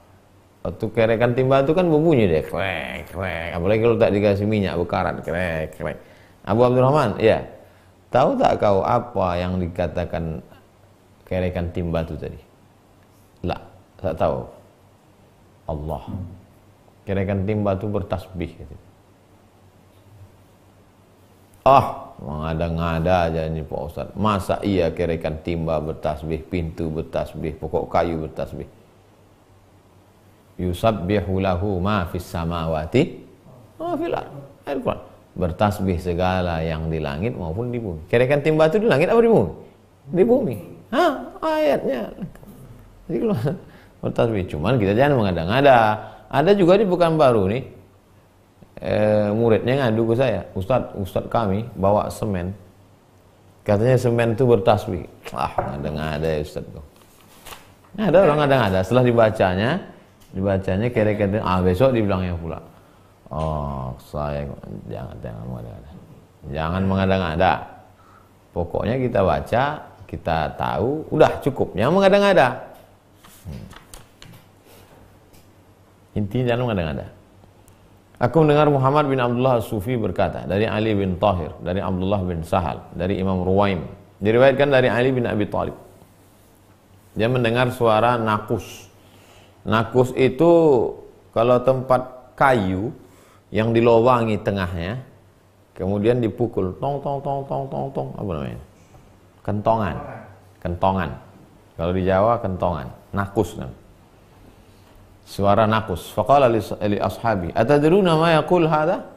Waktu kerekan timba itu kan berbunyi deh, krek, krek. Apalagi kalau tak dikasih minyak bekarat, krek, krek. Abu Abdurrahman, ya, tahu tak kau apa yang dikatakan kerekan timba itu tadi? Lah, tak tahu. Allah. Kerekan timba itu bertasbih. Gitu. Mengada-ngada aja ini Pak Ustaz. Masa iya kerekan timba bertasbih, pintu bertasbih, pokok kayu bertasbih? Yusabbihu lahu ma fis samawati wa fil ardh. Bertasbih segala yang di langit maupun di bumi. Kerekan timba itu di langit apa di bumi? Di bumi. Ayatnya. Jadi kalau bertasbih, cuman kita jangan mengada-ngada. Ada juga di Pekanbaru nih, muridnya ngadu ke saya, Ustadz kami bawa semen, katanya semen itu bertasbih. Ngada-ngada ya Ustadz. Ada orang ngada-ngada, setelah dibacanya kerekan, besok dibilangnya pula, Oh, saya jangan mengada-ngada. Jangan mengada-ngada. Pokoknya kita baca, kita tahu, udah cukup. Jangan mengada-ngada. Intinya jangan mengada-ngada. Aku mendengar Muhammad bin Abdullah As-Sufi berkata dari Ali bin Tahir, dari Abdullah bin Sahal, dari Imam Ruwaim. Diriwayatkan dari Ali bin Abi Thalib. Dia mendengar suara nakus. Nakus itu kalau tempat kayu yang dilobangi tengahnya, kemudian dipukul, tong tong tong tong tong tong, apa namanya? Kentongan. Kentongan. Kalau di Jawa kentongan, nakus namanya. Suara nakus. Faqala li ashabi, atadruna ma yaqul hadha?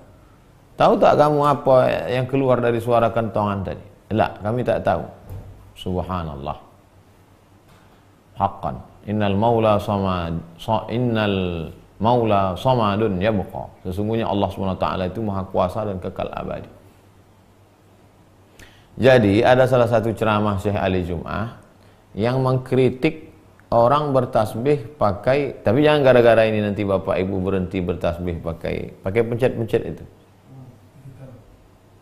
Tahu tak kamu apa yang keluar dari suara kentongan tadi? La, kami tak tahu. Subhanallah. Haqqan. Innal maula samadun yabqa. Sesungguhnya Allah SWT itu maha kuasa dan kekal abadi. Jadi ada salah satu ceramah Syekh Ali Jum'ah yang mengkritik orang bertasbih pakai, tapi jangan gara-gara ini nanti Bapak Ibu berhenti bertasbih pakai pencet-pencet itu.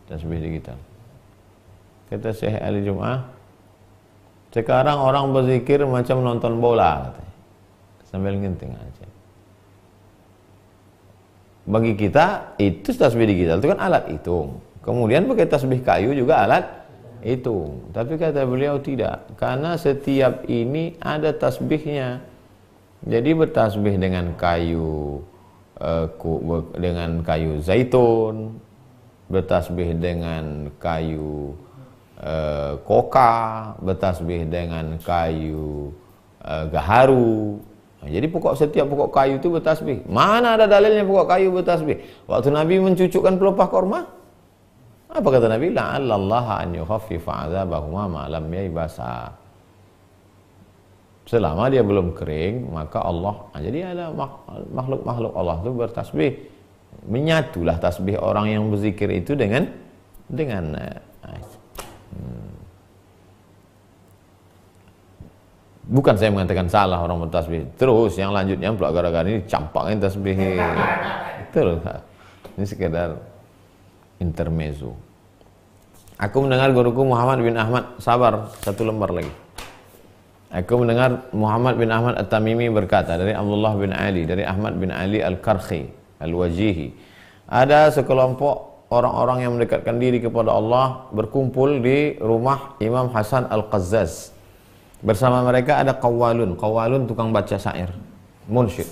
Tasbih digital. Kata Syekh Ali Jum'ah, sekarang orang berzikir macam nonton bola katanya. Sambil nginting aja. Bagi kita itu tasbih digital itu kan alat hitung. Kemudian pakai tasbih kayu juga alat hitung. Tapi kata beliau tidak, karena setiap ini ada tasbihnya. Jadi bertasbih dengan kayu zaitun, bertasbih dengan kayu koka, bertasbih dengan kayu gaharu. Nah, jadi setiap pokok kayu itu bertasbih. Mana ada dalilnya pokok kayu bertasbih? Waktu Nabi mencucukkan pelepah korma, apa kata Nabi? La'allallaha an yukhaffifa 'adzabahuma ma lam yaybasa. Selama dia belum kering, maka Allah, jadi ada makhluk-makhluk Allah itu bertasbih. Menyatulah tasbih orang yang berzikir itu dengan bukan saya mengatakan salah orang bertasbih. Terus yang lanjutnya pula gara-gara ini campaknya tasbih. Terus ini sekedar intermezzo. Aku mendengar guruku Muhammad bin Ahmad, sabar satu lembar lagi. Aku mendengar Muhammad bin Ahmad At-Tamimi berkata dari Abdullah bin Ali, dari Ahmad bin Ali Al-Karkhi Al-Wajihi, ada sekelompok orang-orang yang mendekatkan diri kepada Allah berkumpul di rumah Imam Hasan Al-Qazzaz. Bersama mereka ada qawwalun. Qawwalun tukang baca syair, munsyid.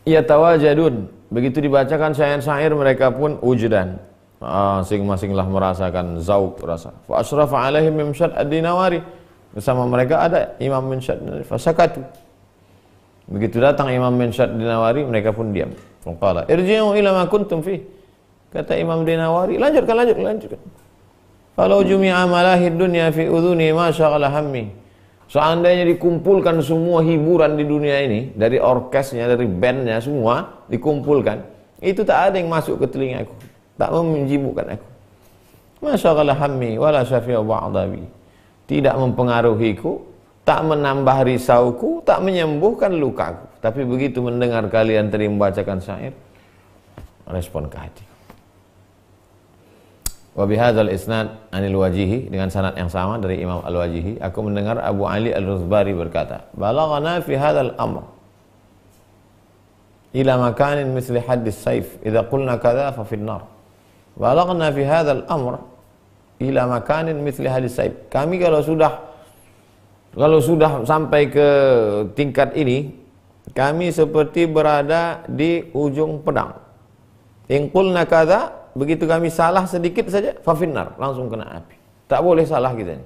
Yatawajadun, begitu dibacakan syair-syair mereka pun wujdan, masing-masinglah merasakan zauq rasa. Fa asrafa alaihim Mimsyad ad-Dinawari, bersama mereka ada Imam Mimsyad, fasakatu. Begitu datang Imam Mimsyad ad-Dinawari, mereka pun diam. Faqala irji'u ila ma kuntum fi. Kata Imam Dinawari, lanjutkan. Kalau jumi'a malahid dunya fi udhuni ma syaghala hammi. Seandainya dikumpulkan semua hiburan di dunia ini, dari orkesnya, dari bandnya semua dikumpulkan, itu tak ada yang masuk ke telingaku, tak menjibukkan aku. Ma syaghala hammi wala syafi'a ba'dabi. Tidak mempengaruhiku, tak menambah risauku, tak menyembuhkan lukaku. Tapi begitu mendengar kalian tadi membacakan syair, respon ke hati. Wa bihadzal isnad anil Wajihi, dengan sanad yang sama dari Imam Al-Wajihi, aku mendengar Abu Ali Al-Ruzbari berkata, balaghana fi hadzal amr ila makanin misli haddis saif, idza qulna kadza fa fin nar. Balaghana fi hadzal amr ila makanin misli haddis saif. Kami kalau sudah sampai ke tingkat ini, kami seperti berada di ujung pedang. In qulna kadza, begitu kami salah sedikit saja, fafinnar, langsung kena api. Tak boleh salah kita ini.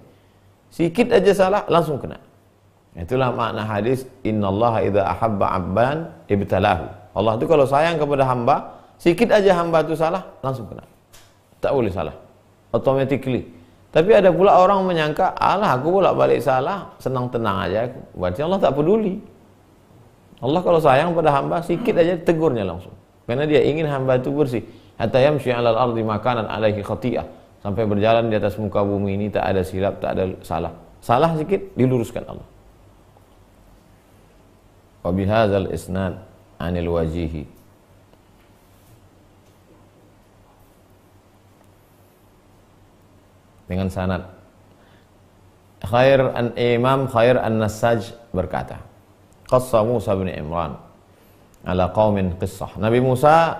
Sikit aja salah, langsung kena. Itulah makna hadis, innallaha idza ahabba 'abdan ibtalahu. Allah itu kalau sayang kepada hamba, sikit aja hamba itu salah, langsung kena. Tak boleh salah. Automatically. Tapi ada pula orang menyangka, alah aku bolak-balik salah, senang tenang aja aku. Berarti Allah tak peduli. Allah kalau sayang pada hamba, sikit aja tegurnya langsung. Karena dia ingin hamba itu bersih. Hatta yamshi 'alal ardi makanan 'alaihi khati'ah, sampai berjalan di atas muka bumi ini tak ada silap, tak ada salah. Salah sedikit diluruskan Allah. Wa bihadzal isnad anil Wajihi, dengan sanad. Imam Khair An-Nassaj berkata, qassa Musa bin Imran ala qaumin qissah. Nabi Musa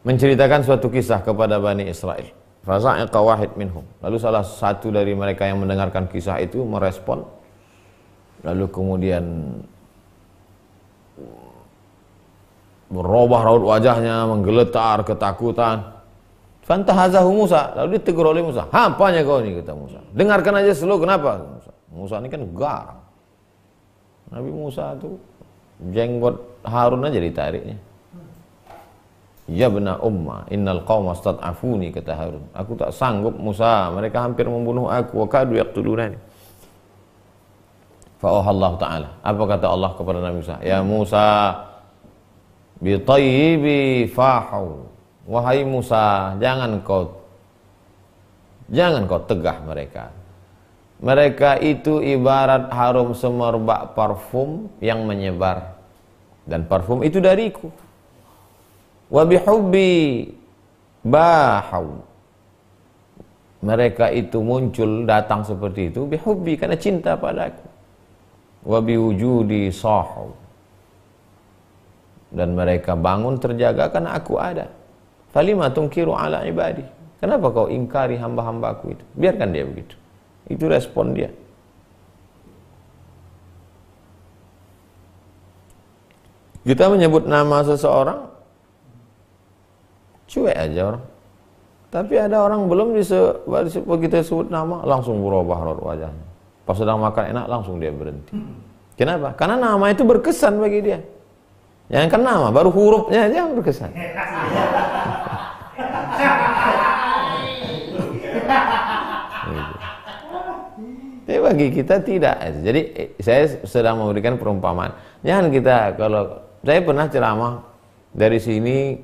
menceritakan suatu kisah kepada Bani Israel. Faza'iqa wahid minhum. Lalu salah satu dari mereka yang mendengarkan kisah itu merespon. Lalu kemudian berubah raut wajahnya, menggeletar ketakutan. Fantahazahu Musa, lalu ditegur oleh Musa. Apanya kau ini, kata Musa. Dengarkan aja slow, kenapa? Musa ini kan garang. Nabi Musa itu jenggot Harun aja ditariknya. Ya bena umma, innal qauma stad'afuni, kata Harun. Aku tak sanggup Musa, mereka hampir membunuh aku. Wa kadu yaqtulunani. Fa Allah Ta'ala. Apa kata Allah kepada Nabi Musa? Ya Musa, bi tayyibi fahu. Wahai Musa, jangan kau tegah mereka. Mereka itu ibarat harum semerbak parfum yang menyebar. Dan parfum itu dariku. Wa bihubbi bahau. Mereka itu muncul, datang seperti itu bihubbi, karena cinta padaku. Wa biwujudi sahu. Dan mereka bangun terjaga karena aku ada. Falima tungkiru ala ibadi. Kenapa kau ingkari hamba-hambaku itu? Biarkan dia begitu. Itu respon dia. Kita menyebut nama seseorang, cuek aja orang. Tapi ada orang belum kita sebut nama, langsung berubah raut wajahnya. Pas sedang makan enak, langsung dia berhenti. Kenapa? Karena nama itu berkesan bagi dia. Yang kan nama, baru hurufnya aja berkesan. Tapi bagi kita tidak. Jadi saya sedang memberikan perumpamaan. Jangan kita, kalau saya pernah ceramah dari sini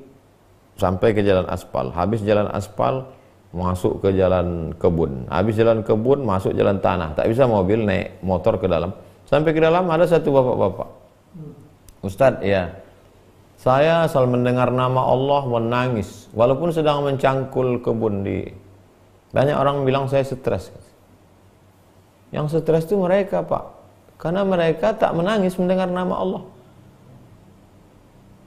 sampai ke jalan aspal, habis jalan aspal masuk ke jalan kebun, habis jalan kebun masuk jalan tanah, tak bisa mobil, naik motor ke dalam. Sampai ke dalam ada satu bapak-bapak, Ustadz, ya saya asal mendengar nama Allah menangis, walaupun sedang mencangkul kebun di. Banyak orang bilang saya stres. Yang stres itu mereka, Pak, karena mereka tak menangis mendengar nama Allah.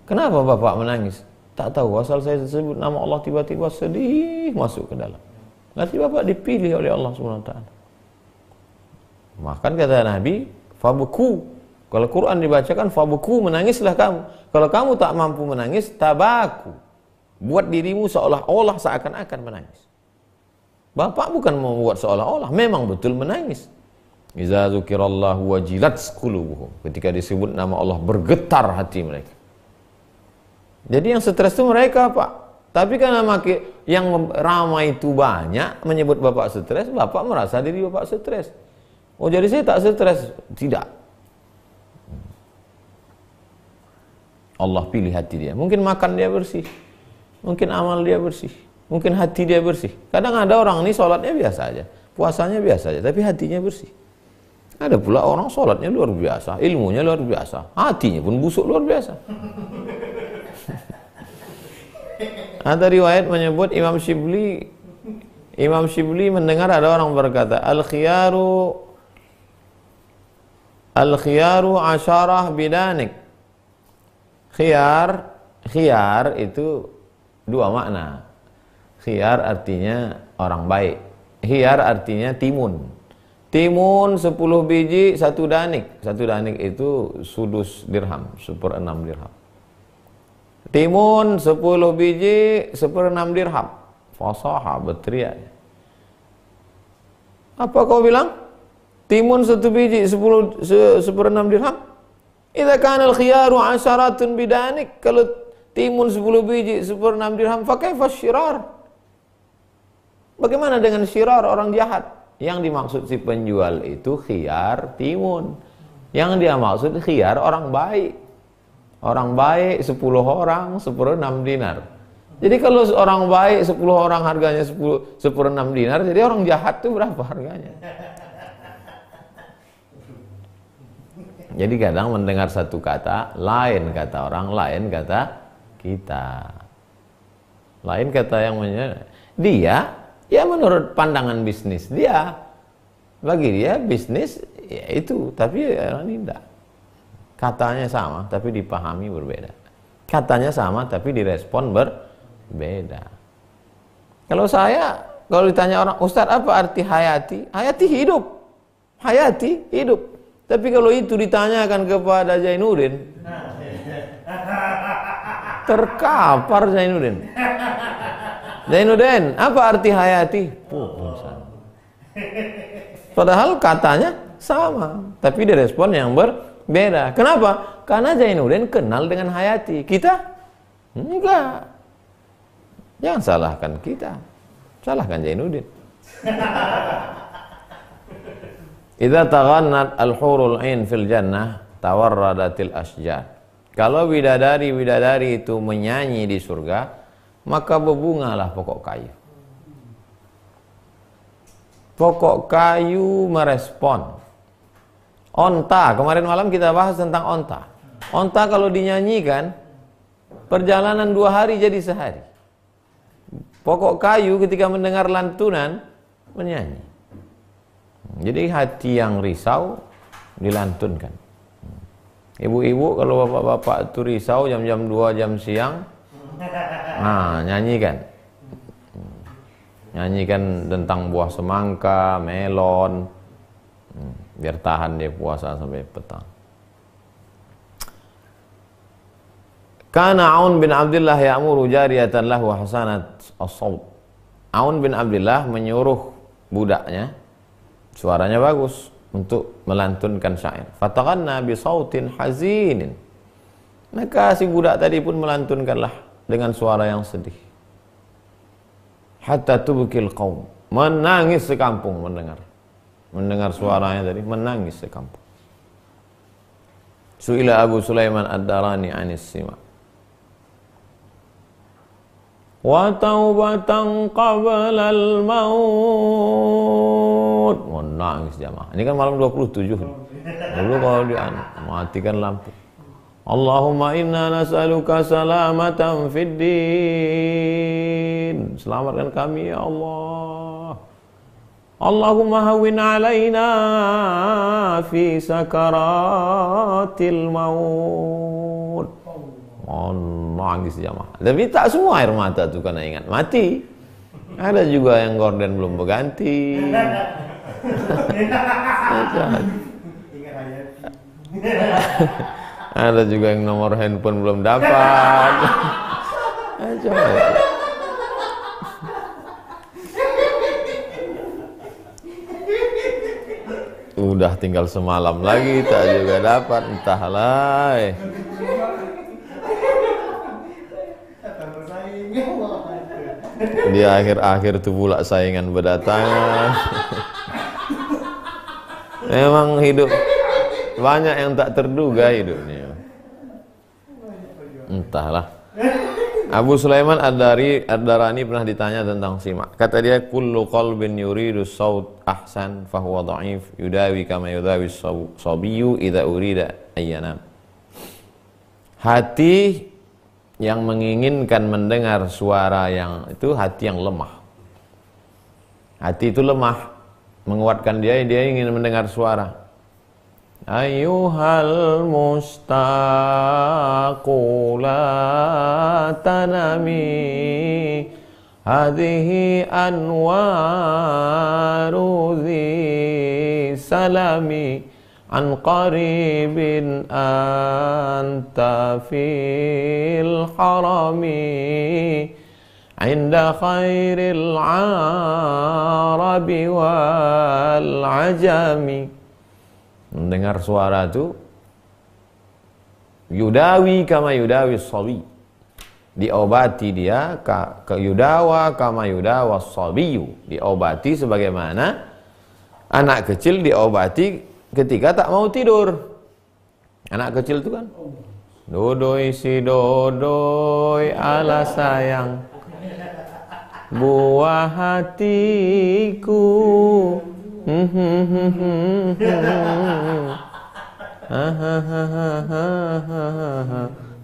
Kenapa Bapak menangis? Tak tahu, asal saya sebut nama Allah tiba-tiba sedih masuk ke dalam. Nanti Bapak dipilih oleh Allah SWT. Bahkan kata Nabi, fabku. Kalau Quran dibacakan, fabku, menangislah kamu. Kalau kamu tak mampu menangis, tabaku. Buat dirimu seolah-olah seakan-akan menangis. Bapak bukan membuat seolah-olah, memang betul menangis. Iza dzukirallahu wajilat qulubuhum. Ketika disebut nama Allah, bergetar hati mereka. Jadi yang stres itu mereka, Pak. Tapi karena yang ramai itu banyak menyebut Bapak stres, Bapak merasa diri Bapak stres. Oh, jadi saya tak stres? Tidak. Allah pilih hati dia. Mungkin makan dia bersih, mungkin amal dia bersih, mungkin hati dia bersih. Kadang ada orang ini sholatnya biasa aja, puasanya biasa aja, tapi hatinya bersih. Ada pula orang sholatnya luar biasa, ilmunya luar biasa, hatinya pun busuk luar biasa. Ada riwayat menyebut Imam Shibli mendengar ada orang berkata, Al-khiyaru asyarah bidanik. Khiyar itu dua makna. Khiyar artinya orang baik. Khiyar artinya timun. Timun 10 biji 1 danik. 1 danik itu sudus dirham, 1/6 dirham. Timun 10 biji 1/6 dirham. Fasaha, berteriak. Apa kau bilang? Timun 1 biji 1/6 dirham? Idza kana al-khiyaru 'asharatun bidanik. Kalau timun 10 biji 1/6 dirham, fa kaifa syirar? Bagaimana dengan syirar, orang jahat? Yang dimaksud si penjual itu khiyar timun. Yang dia maksud khiyar orang baik. Orang baik 10 orang 1/6 dinar. Jadi kalau orang baik 10 orang harganya 1/6 dinar, jadi orang jahat itu berapa harganya? Jadi kadang mendengar satu kata, lain kata orang, lain kata kita. Lain kata yang dia Ya menurut pandangan bisnis dia, bagi dia bisnis ya itu, tapi orang ini tidak. Katanya sama, tapi dipahami berbeda. Katanya sama, tapi direspon berbeda. Kalau ditanya orang, Ustadz apa arti hayati? Hayati hidup. Hayati hidup. Tapi kalau itu ditanyakan kepada Zainuddin, terkapar Zainuddin. Zainuddin, apa arti hayati? Padahal katanya sama, tapi direspon yang berbeda. Kenapa? Karena Zainuddin kenal dengan hayati. Kita? Enggak. Jangan salahkan kita, salahkan Zainuddin. Idza taghannat al-hurul 'ain fil jannah tawarradatil asjar. Kalau bidadari-bidadari itu menyanyi di surga, maka berbungalah pokok kayu. Pokok kayu merespon. Onta, kemarin malam kita bahas tentang onta. Onta kalau dinyanyikan, perjalanan 2 hari jadi sehari. Pokok kayu ketika mendengar lantunan, menyanyi. Jadi hati yang risau dilantunkan. Ibu-ibu kalau bapak-bapak itu risau jam-jam 2 jam siang, nyanyikan. Nyanyikan tentang buah semangka, melon, biar tahan dia puasa sampai petang. Kana Aun bin Abdullah ya'muru jariyatan lahu hasanat as-sawt. Aun bin Abdullah menyuruh budaknya, suaranya bagus, untuk melantunkan syair. Fataghanna bi sautin hazinin. Maka si budak tadi pun melantunkanlah dengan suara yang sedih. Hatta tubkil qaum. Menangis sekampung mendengar suaranya tadi, menangis sekampung. Su'ila Abu Sulaiman ad-Darani 'anis sima. Wa taubatan qabla al-maut. Menangis jamaah. Ini kan malam 27. Dulu kalau matikan lampu. Allahumma inna nas'aluka salamatan fid din. Selamatkan kami ya Allah. Allahumma hawwin alaina fi sakaratil maut. Nangis jamaah. Tapi tak semua air mata itu karena ingat mati. Ada juga yang gorden belum berganti. Ada juga yang nomor handphone belum dapat. Udah tinggal semalam lagi tak juga dapat, entahlah. Di akhir-akhir itu pula saingan berdatangan. Memang hidup banyak yang tak terduga hidupnya. Entahlah. Abu Sulaiman ad-Darani pernah ditanya tentang simak. Kata dia, kullu qalbin yuridu saut ahsan fahuwa dha'if yudawi kama yudawi sabiyyu idza urida ayyanam. Hati yang menginginkan mendengar suara yang itu hati yang lemah. Hati itu lemah, menguatkan dia ingin mendengar suara. Ayyuhal mustaqu la tanami hadhihi anwaru dhi salami an qaribin anta fil harami inda khairil arabi wal ajami. Mendengar suara itu yudawi kama yudawi sabi, diobati dia ke yudawa kama yudawa sabiyu, diobati sebagaimana anak kecil diobati ketika tak mau tidur. Anak kecil itu kan dodoi si dodoi ala sayang buah hatiku.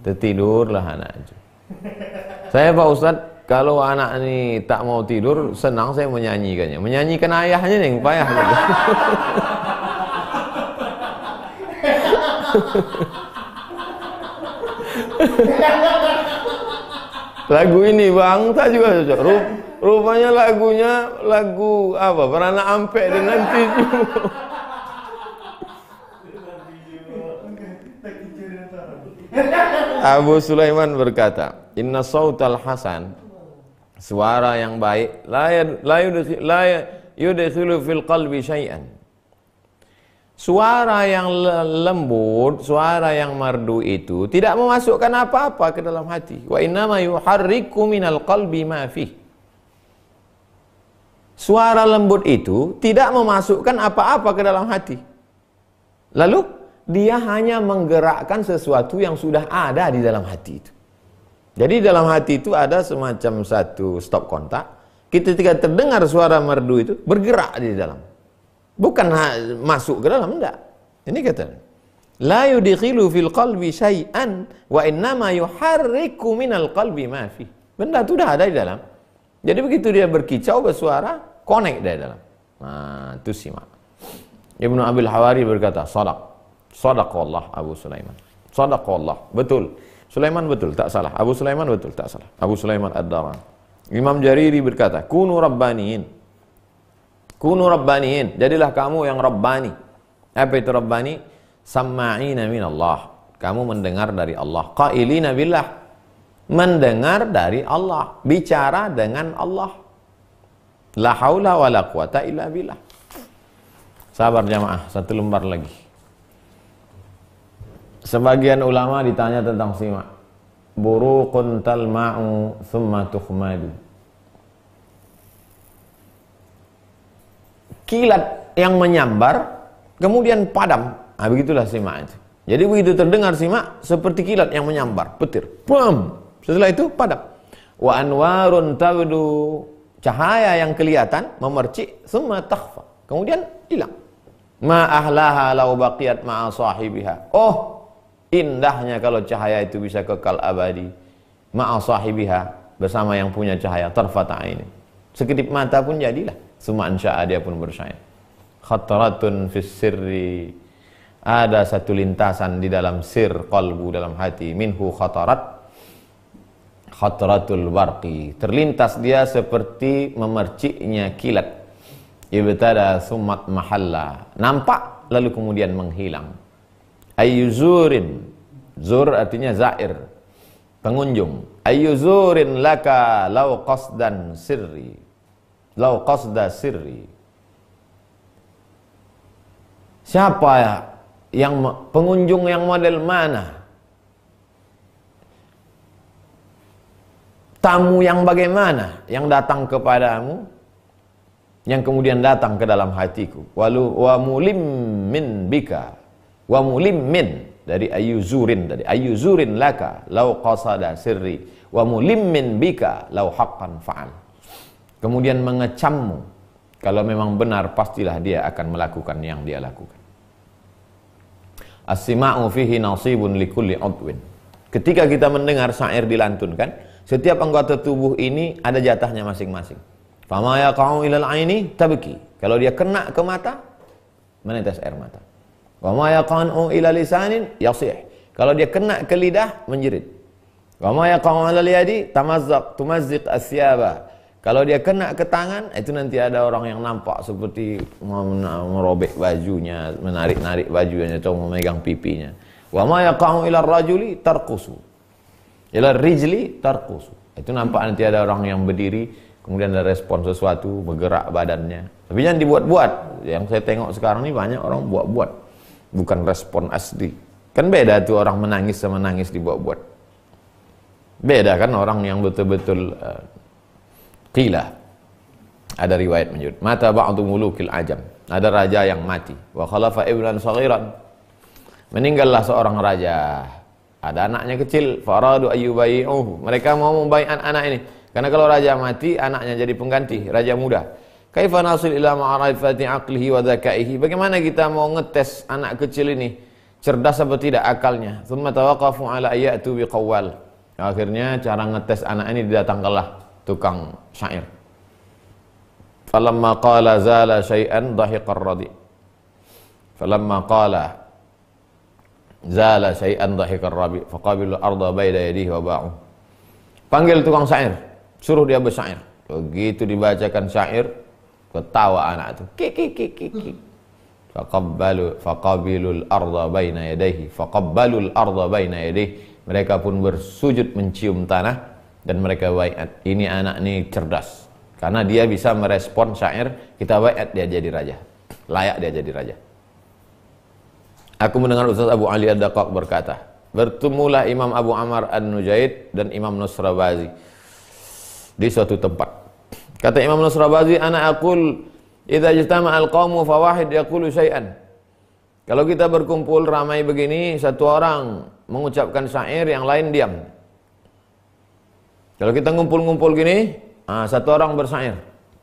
Tertidurlah anak itu. Saya Pak Ustadz kalau anak ini tak mau tidur, senang saya menyanyikannya. Menyanyikan ayahnya nih, payah. Lagu ini bang, tak juga cocok. Rupanya lagu apa? Beranak Ampek dengan Tiju. Abu Sulaiman berkata, Inna sautal hasan, suara yang baik, la yudkhilu fil qalbi syai'an. Suara yang lembut, suara yang merdu itu tidak memasukkan apa-apa ke dalam hati. Wa innama yuharriku minal qalbi ma fih. Suara lembut itu tidak memasukkan apa-apa ke dalam hati. Lalu dia hanya menggerakkan sesuatu yang sudah ada di dalam hati itu. Jadi dalam hati itu ada semacam satu stop kontak. Ketika terdengar suara merdu itu bergerak di dalam. Bukan masuk ke dalam, enggak. Ini kata, la yudkhilu fil qalbi syai'an wa innama yuharriku minal qalbi ma fi. Benda itu sudah ada di dalam. Jadi begitu dia berkicau bersuara, connect dari dalam. Nah, itu simak. Ibnu Abil Hawari berkata, sadaqallah Abu Sulaiman. Sadaqallah, betul. Sulaiman betul, tak salah. Abu Sulaiman betul, tak salah. Abu Sulaiman Ad-Daran. Imam Jariri berkata, kunu rabbaniin. Kunu rabbaniin, jadilah kamu yang rabbani. Apa itu rabbani? Samma'ina minallah. Kamu mendengar dari Allah. Qailina billah. Mendengar dari Allah. Bicara dengan Allah. La haula wa la quwata illa billah. Sabar jamaah, satu lembar lagi. Sebagian ulama ditanya tentang simak. Buruqun talma'u thumma tukhmadu. Kilat yang menyambar kemudian padam. Nah, begitulah simak itu. Jadi begitu terdengar simak seperti kilat yang menyambar, petir. Bam. Setelah itu padam. Wa anwarun tabdu, cahaya yang kelihatan memercik, summa takhfa. Kemudian hilang. Ma ahlaha law baqiyat ma'a sahibiha. Oh, indahnya kalau cahaya itu bisa kekal abadi. Ma'a sahibiha, bersama yang punya cahaya, tarfata aini. Sekedip mata pun jadilah. Suma ansya'a, dia pun bersyair. Khataratun fis sirri, ada satu lintasan di dalam sir qalbu, dalam hati. Minhu khataratul barqi, terlintas dia seperti memerciknya kilat. Ibtada summat mahalla, nampak lalu kemudian menghilang. Ayyuzurin, zur artinya zair, pengunjung. Ayyuzurin laka law qasdan sirri, lau qasda sirri. Siapa yang pengunjung yang model mana? Tamu yang bagaimana yang datang kepadamu, yang kemudian datang ke dalam hatiku. Walu wa mulimmin bika, wa mulimmin dari ayyuzurin, dari ayyuzurin laka lau qasada sirri, wa mulimmin bika lau haqqan fa'al. Kemudian mengecammu, kalau memang benar pastilah dia akan melakukan yang dia lakukan. As-sima'u fihi nasibun likulli udwin. Ketika kita mendengar syair dilantunkan, setiap anggota tubuh ini ada jatahnya masing-masing. Fama yaqa'u ilal aini tabki. Kalau dia kena ke mata, menetes air mata. Wama yaqa'u ila lisanin yasih. Kalau dia kena ke lidah, menjerit. Wama yaqa'u ala yadi tumazziq asyaba. Kalau dia kena ke tangan, itu nanti ada orang yang nampak seperti merobek bajunya, menarik-narik bajunya atau memegang pipinya. Wa ma yaqa'u ila rajuli tarqusu. Ila rijli tarqusu. Itu nampak nanti ada orang yang berdiri, kemudian ada respon sesuatu, bergerak badannya. Tapi jangan dibuat-buat. Yang saya tengok sekarang ini banyak orang buat-buat. Bukan respon asli. Kan beda tuh orang menangis sama nangis dibuat-buat. Beda kan orang yang betul-betul qila, ada riwayat menyebut mata ba'du mulukil ajam, ada raja yang mati. Wa khalafa ibnan saghiran, meninggallah seorang raja, ada anaknya kecil. Faradu ayyubayi'uhu, mereka mau membaiat anak ini, karena kalau raja mati anaknya jadi pengganti raja muda. Kaifa nasil ila ma'rifati aqlihi wa dzakaihi, bagaimana kita mau ngetes anak kecil ini cerdas apa tidak akalnya. Tsumma tawaqqafu ala ayatu biqawwal, akhirnya cara ngetes anak ini didatangkanlah tukang syair. Falamma qala zala syai'an dhahiqar radi. Falamma qala zala syai'an dhahiqar rabi faqabilu arda baida yadihi wa ba'u. Panggil tukang syair, suruh dia bersyair. Begitu dibacakan syair, ketawa anak itu. Ki. Faqabilul arda baina yadayhi faqabbalul arda baina yadayhi. Mereka pun bersujud mencium tanah dan mereka baiat. Ini anak ini cerdas. Karena dia bisa merespon syair, kita baiat dia jadi raja. Layak dia jadi raja. Aku mendengar Ustaz Abu Ali Ad-Daqqaq berkata, bertemulah Imam Abu Amr An-Nujaid dan Imam Nusrabazi di suatu tempat. Kata Imam Nusrabazi, ana aqul idza ijtama'al qaumu fa wahid yaqulu syai'an. Kalau kita berkumpul ramai begini, satu orang mengucapkan syair, yang lain diam. Kalau kita ngumpul-ngumpul gini, satu orang bersyair,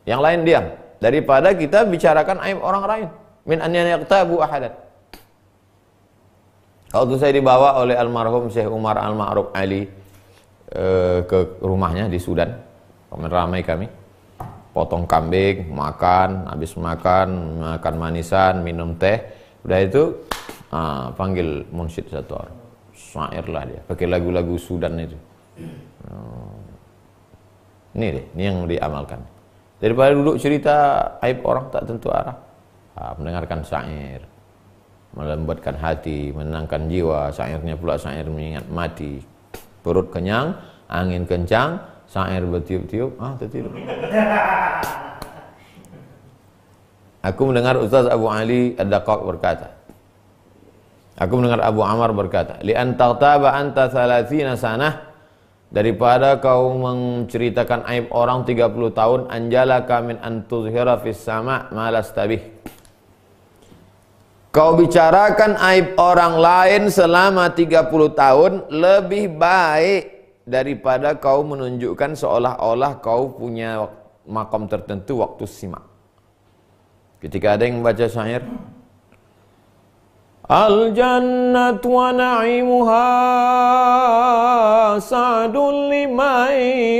yang lain diam. Daripada kita bicarakan aib orang lain. Min an yaqtabu ahadan. Waktu saya dibawa oleh almarhum Syekh Umar Al-Ma'ruf Ali ke rumahnya di Sudan, ramai kami, potong kambing, makan, habis makan manisan, minum teh, udah itu panggil munsyid satu orang, syair lah dia, pakai lagu-lagu Sudan itu. Ini deh, ini yang diamalkan. Daripada duduk cerita aib orang tak tentu arah, mendengarkan syair, melembutkan hati, menenangkan jiwa. Syairnya pula syair mengingat mati. Perut kenyang, angin kencang, syair bertiup-tiup, tertidur. Aku mendengar Ustaz Abu Ali Ad-Daqqaq berkata, aku mendengar Abu Amr berkata, li an taghtaba anta 30 sanah, daripada kau menceritakan aib orang 30 tahun, anjalaka min an tuzhira fis sama' ma lastabih. Kau bicarakan aib orang lain selama 30 tahun lebih baik daripada kau menunjukkan seolah-olah kau punya makom tertentu waktu simak. Ketika ada yang membaca syair, al-jannatu wa na'imuha sa'dun liman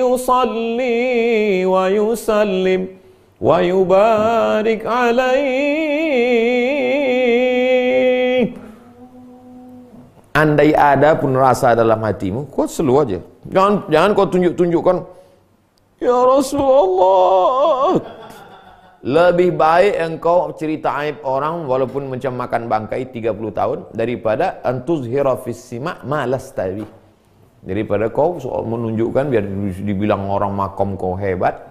yusalli wa yusallim wa yubarik alaihi. Andai ada pun rasa dalam hatimu, kau selu aja. Jangan kau tunjukkan, ya Rasulullah. Lebih baik engkau cerita aib orang walaupun macam makan bangkai 30 tahun daripada antuzhira fis sima' ma lastawi. Daripada kau soal menunjukkan biar dibilang orang makom kau hebat.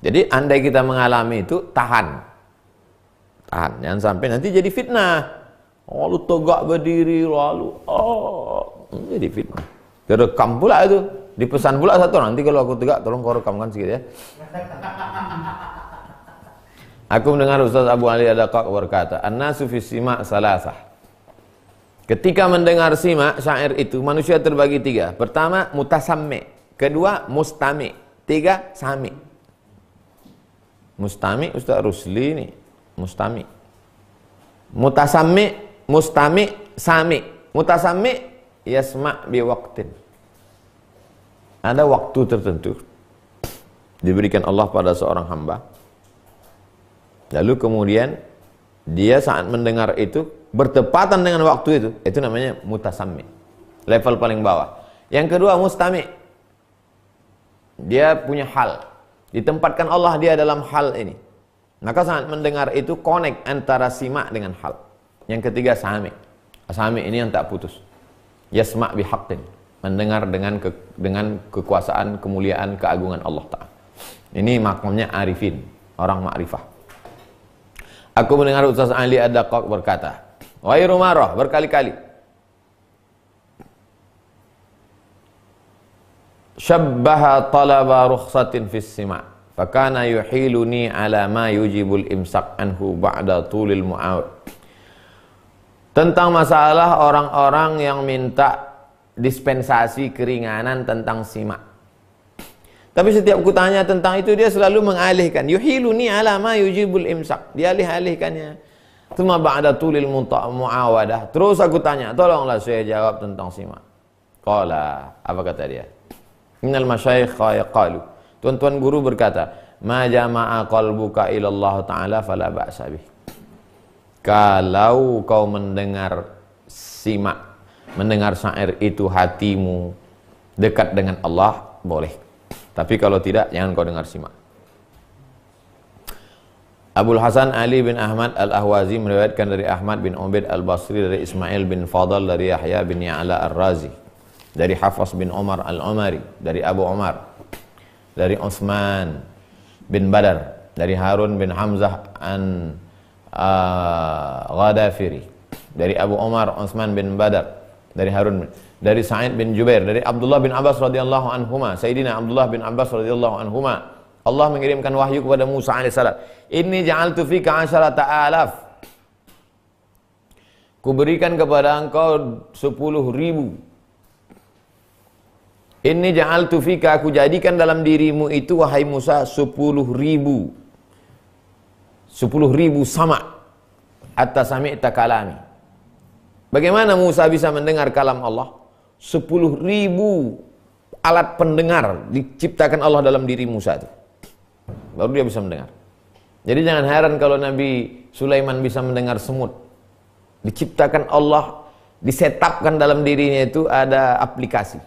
Jadi andai kita mengalami itu, tahan. Jangan sampai nanti jadi fitnah. Lalu tegak berdiri, lalu jadi fitnah. Direkam pula itu, dipesan pula satu, nanti kalau aku tegak tolong kau rekamkan sedikit ya. Aku mendengar Ustaz Abu Ali Ad-Daqqaq berkata, an-nasu fis sima' salasah. Ketika mendengar simak syair itu, manusia terbagi 3. Pertama, mutasammi. Kedua, mustami. 3, sami. Mustami, Ustaz Rusli ini mustami. Mutasammi, mustami, sami. Mutasammi yasma' biwaqtin. Ada waktu tertentu diberikan Allah pada seorang hamba. Lalu kemudian dia saat mendengar itu bertepatan dengan waktu itu namanya mutasammi. Level paling bawah. Yang kedua mustami. Dia punya hal. Ditempatkan Allah dia dalam hal ini. Maka saat mendengar itu connect antara simak dengan hal. Yang ketiga sami. Sami ini yang tak putus. Yasma' bihaqqin. Mendengar dengan kekuasaan, kemuliaan, keagungan Allah Ta'ala. Ini makamnya arifin, orang ma'rifah. Aku mendengar Ustaz Ali Ad-Daqqaq berkata, ghairu marah, berkali-kali. Syabbaha talaba rukhsatin fis sima'. Fakana yuhiluni ala ma yujibul imsak anhu ba'da tulil mu'awad. Tentang masalah orang-orang yang minta dispensasi keringanan tentang simak. Tapi setiap ku tanya tentang itu, dia selalu mengalihkan. Yuhiluni ala ma yujibul imsak. Dia alih-alihkannya. Tsumma ba'da tulil mu'awadah. Terus aku tanya, tolonglah saya jawab tentang simak. Qala, apa kata dia? minal masyayikh qalu. Tuan-tuan guru berkata, ma jama'a qalbuka ila Allah taala fala ba'sa bih. Kalau kau mendengar syair itu hatimu dekat dengan Allah, boleh. Tapi kalau tidak, jangan kau dengar simak. Abul Hasan Ali bin Ahmad Al-Ahwazi meriwayatkan dari Ahmad bin Ubaid Al-Basri, dari Ismail bin Fadl, dari Yahya bin Ya'la Ar-Razi, dari Hafs bin Umar Al-Umari, dari Abu Umar, dari Utsman bin Badar, dari Harun bin Hamzah an Ghadafiri, dari Abu Umar Utsman bin Badar, dari Harun, dari Sa'id bin Jubair, dari Abdullah bin Abbas radhiyallahu anhuma, Sayyidina Abdullah bin Abbas radhiyallahu anhuma, Allah mengirimkan wahyu kepada Musa alaihissalam. Inni ja'altu fika 10,000. Kuberikan kepada engkau 10.000. Inni ja'altu fika, aku jadikan dalam dirimu itu wahai Musa 10.000. 10.000 sama. Hatta sami'ta kalami. Bagaimana Musa bisa mendengar kalam Allah? 10.000 alat pendengar diciptakan Allah dalam diri Musa itu. Baru dia bisa mendengar. Jadi jangan heran kalau Nabi Sulaiman bisa mendengar semut. Diciptakan Allah, disetapkan dalam dirinya itu ada aplikasi.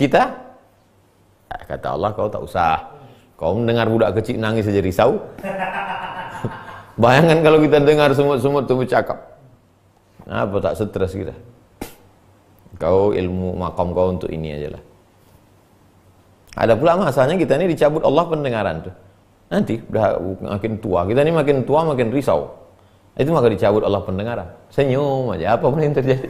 Kita, kata Allah, kau tak usah. Kau mendengar budak kecil nangis saja risau. Bayangkan kalau kita dengar semut-semut itu bercakap. Apa tak stres kita? Kau ilmu makam kau untuk ini aja lah. Ada pula masanya kita ini dicabut Allah pendengaran tuh. Nanti udah makin tua, kita ini makin tua makin risau. Itu maka dicabut Allah pendengaran. Senyum aja, apa pun yang terjadi.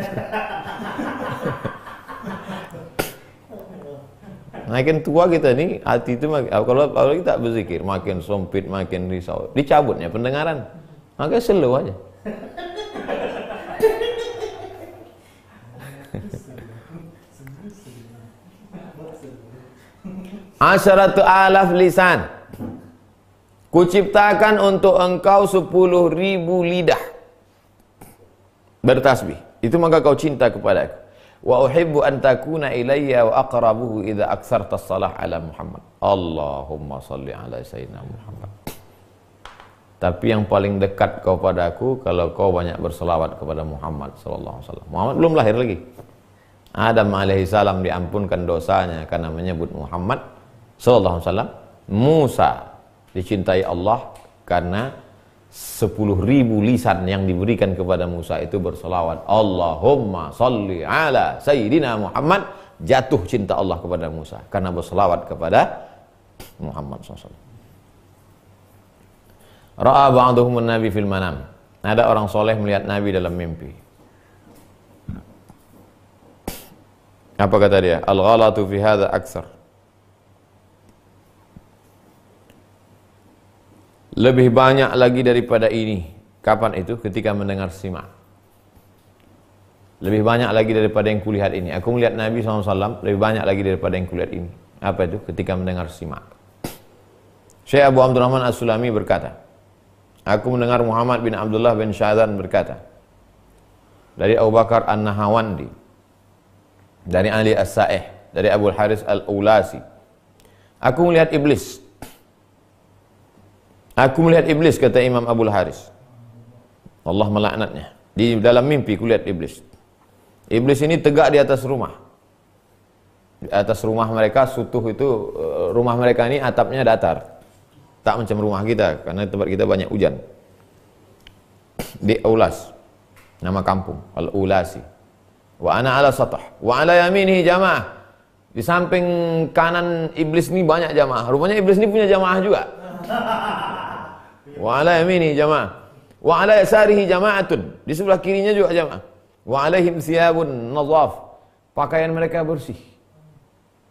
Makin tua kita ini hati itu kalau kita berzikir makin sempit, makin risau. Dicabutnya pendengaran. Maka slow aja. Asyaratu alaf lisan. Kuciptakan untuk engkau 10.000 lidah bertasbih. Itu maka kau cinta kepadaku. Wa uhibbu an takuna ilayya wa aqrabuhu idza aktsarta shalah ala Muhammad. Allahumma shalli ala sayyidina Muhammad. Tapi yang paling dekat kau padaku kalau kau banyak berselawat kepada Muhammad sallallahu alaihi wasallam. Muhammad belum lahir lagi. Adam alaihi salam diampunkan dosanya karena menyebut Muhammad sallallahu alaihi wasallam. Musa dicintai Allah karena 10.000 lisan yang diberikan kepada Musa itu berselawat. Allahumma salli ala sayyidina Muhammad. Jatuh cinta Allah kepada Musa karena berselawat kepada Muhammad SAW. Ra'a ba'duhumun nabi fil manam. Ada orang soleh melihat Nabi dalam mimpi. Apa kata dia? Al-ghalatu fi hadha aktsar. Lebih banyak lagi daripada ini. Kapan itu? Ketika mendengar simak. Lebih banyak lagi daripada yang kulihat ini. Aku melihat Nabi SAW lebih banyak lagi daripada yang kulihat ini. Apa itu? Ketika mendengar simak. Syekh Abu Abdurrahman As-Sulami berkata, aku mendengar Muhammad bin Abdullah bin Syadzan berkata, dari Abu Bakar An-Nahawandi, dari Ali As-Sa'ih, dari Abu Haris Al-Ulasi, aku melihat iblis. Aku melihat iblis, kata Imam Abul Haris. Allah melaknatnya. Di dalam mimpi ku lihat iblis. Iblis ini tegak di atas rumah. Di atas rumah mereka, sutuh itu, rumah mereka ini atapnya datar. Tak macam rumah kita, karena tempat kita banyak hujan. Di Ulas, nama kampung, Al-Ulasi. Wa ana ala satah, wa ala yaminihi jamaah. Di samping kanan iblis ini banyak jamaah. Rupanya iblis ini punya jamaah juga. Wa ala yamini jamaah wa ala yasarihi jama'atun, di sebelah kirinya juga jamaah. Wa alaihim thiyabun nadhaf, pakaian mereka bersih.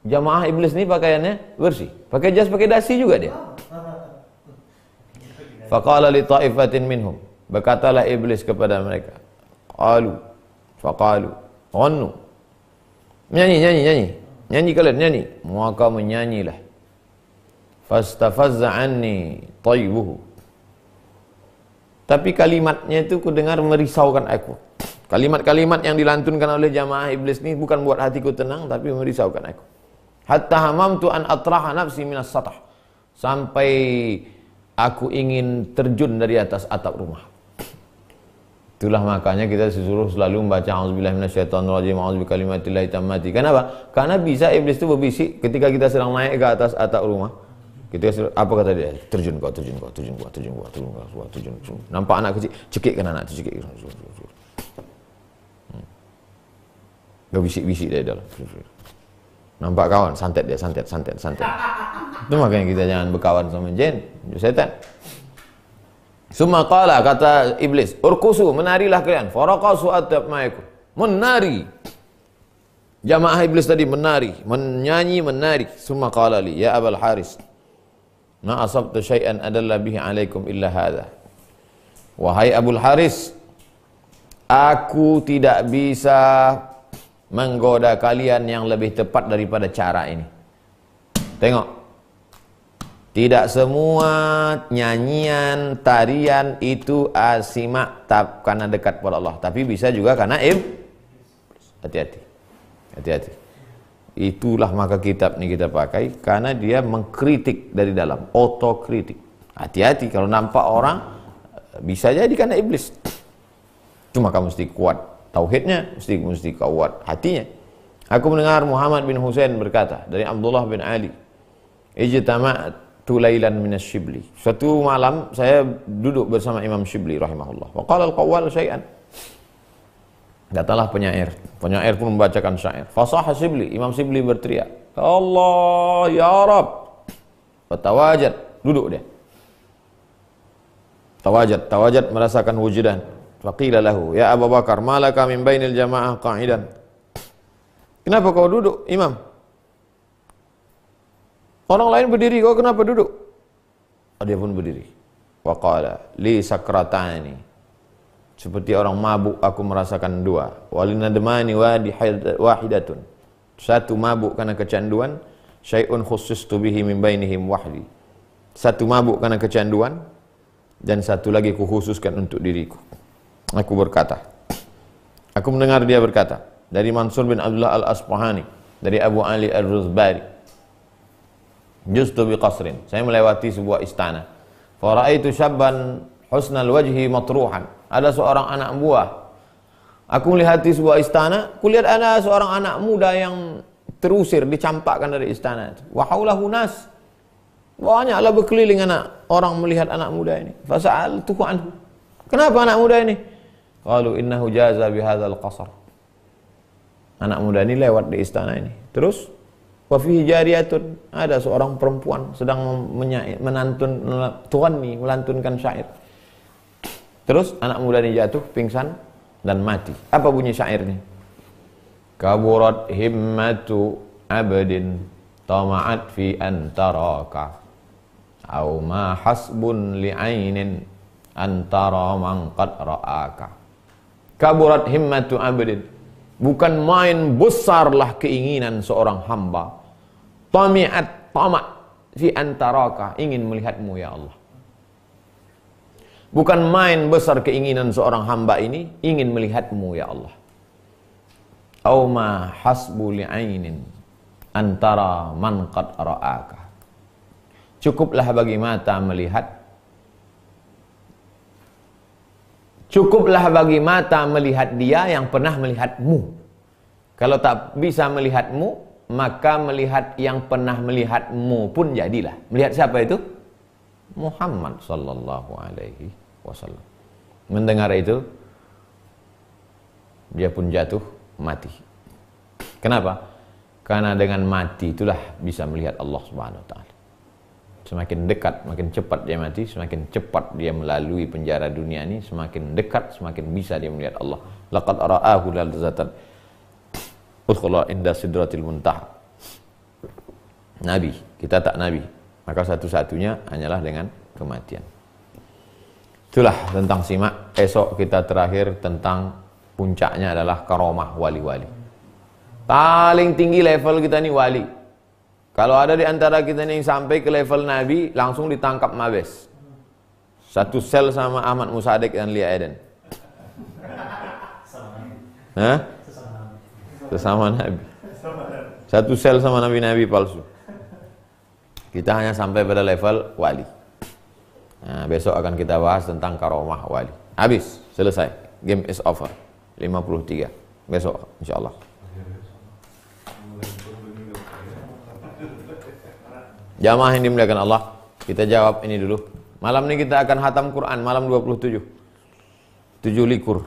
Jamaah iblis ini pakaiannya bersih, pakai jas, pakai dasi juga dia. Faqala li ta'ifatin minhum, berkatalah iblis kepada mereka, faqalu ghannu, nyanyi kalian, nyanyi. Maka menyanyilah. Fastafazza anni tayyibuhu, tapi kalimatnya itu ku dengar merisaukan aku. Kalimat-kalimat yang dilantunkan oleh jamaah iblis ini bukan buat hatiku tenang, tapi merisaukan aku. Hatta hamamtu an atraha nafsi minas satah. Sampai aku ingin terjun dari atas atap rumah. Itulah makanya kita disuruh selalu membaca auzubillahi minasyaitonirrajim, a'udzubikalimatillahit tammati. Kenapa? Karena bisa iblis itu berbisik ketika kita sedang naik ke atas atap rumah. Kita apa kata dia? Terjun kau. Nampak anak kecil, cekikkan anak itu, cekik. Gak bisik-bisik dia dalam. Nampak kawan, santet dia, santet. Itu makanya kita jangan berkawan sama jin, setan. Summa qala, kata iblis, urkusu, menarilah kalian. Faraqasu atmaikum, menari. Jamaah iblis tadi menari, menari. Summa qala li, ya Abul Haris, ma asabtu syai'an adalla bihi alaikum illa hadha. Wahai Abul Haris, aku tidak bisa menggoda kalian yang lebih tepat daripada cara ini. Tengok, tidak semua nyanyian, tarian itu asimak karena dekat pada Allah, tapi bisa juga karena hati-hati. Itulah maka kitab ini kita pakai, karena dia mengkritik dari dalam, otokritik. Hati-hati kalau nampak orang, bisa jadi karena iblis. Cuma kamu mesti kuat tauhidnya, mesti kuat hatinya. Aku mendengar Muhammad bin Husain berkata dari Abdullah bin Ali, ijtama'tu lailan minas Shibli. Suatu malam saya duduk bersama Imam Shibli rahimahullah. Wa qala al-qawwal syai'an. Katalah penyair pun membacakan syair. Fasahah Shibli, Imam Shibli berteriak, Allah ya Rab. Fatawajad, duduk dia. Tawajad merasakan wujudan. Faqila lahu, ya Abu Bakar, malaka min bainil jamaah qa'idan. Kenapa kau duduk, Imam? Orang lain berdiri, kau kenapa duduk? Dia pun berdiri. Wa qala li sakratani. Seperti orang mabuk aku merasakan dua. Walinadmani wahidatun. Satu mabuk karena kecanduan, syai'un khussistu bihi min bainihim wahdi. Satu mabuk karena kecanduan, dan satu lagi kukhususkan untuk diriku. Aku berkata, aku mendengar dia berkata dari Mansur bin Abdullah al-Asfahani, dari Abu Ali al-Ruzbari, justu bi qasrin, saya melewati sebuah istana, faraitu syabban husnal wajhi matruhan, ada seorang anak buah, aku melihat di sebuah istana, kulihat ada seorang anak muda yang terusir, dicampakkan dari istana itu. Wa haulahu nas, banyaklah berkeliling anak orang melihat anak muda ini. Fasa'altuhu anhu, kenapa anak muda ini? Qalu innahu jaza bihadzal qasr. Anak muda ini lewat di istana ini. Terus wa fihi jariyatun, ada seorang perempuan sedang melantunkan syair. Terus anak muda ini jatuh pingsan dan mati. Apa bunyi syairnya? Kaburat himmatu abdin tama'at fi antaraka au ma hasbun li'ainin antara man qad ra'aka. Kaburat himmatu abdin, bukan main besarlah keinginan seorang hamba, tami'at tamak fi antaraka, ingin melihatmu ya Allah. Bukan main besar keinginan seorang hamba ini ingin melihatmu ya Allah. Au ma hasbu li'ainin antara man qad ra'aka. Cukuplah bagi mata melihat, cukuplah bagi mata melihat dia yang pernah melihatmu. Kalau tak bisa melihatmu, maka melihat yang pernah melihatmu pun jadilah. Melihat siapa itu? Muhammad sallallahu alaihi wasallam. Mendengar itu, dia pun jatuh mati. Kenapa? Karena dengan mati itulah bisa melihat Allah Subhanahu wa taala. Semakin dekat, makin cepat dia mati, semakin cepat dia melalui penjara dunia ini, semakin dekat, semakin bisa dia melihat Allah. Laqad ra'ahu lazatan udkhula inda sidratil muntaha. Nabi, kita tak nabi, maka satu-satunya hanyalah dengan kematian. Itulah tentang simak. Esok kita terakhir tentang puncaknya adalah karomah wali-wali. Paling tinggi level kita ni wali. Kalau ada di antara kita ni yang sampai ke level Nabi, langsung ditangkap Mabes. Satu sel sama Ahmad Musadik dan Lia Eden. Hah? Sesama Nabi. Satu sel sama Nabi-Nabi palsu. Kita hanya sampai pada level wali. Nah, besok akan kita bahas tentang karomah wali. Habis, selesai. Game is over. 53. Besok, insya Allah. Jamaah yang dimuliakan Allah, kita jawab ini dulu. Malam ini kita akan hatam Quran, malam 27. 7 likur.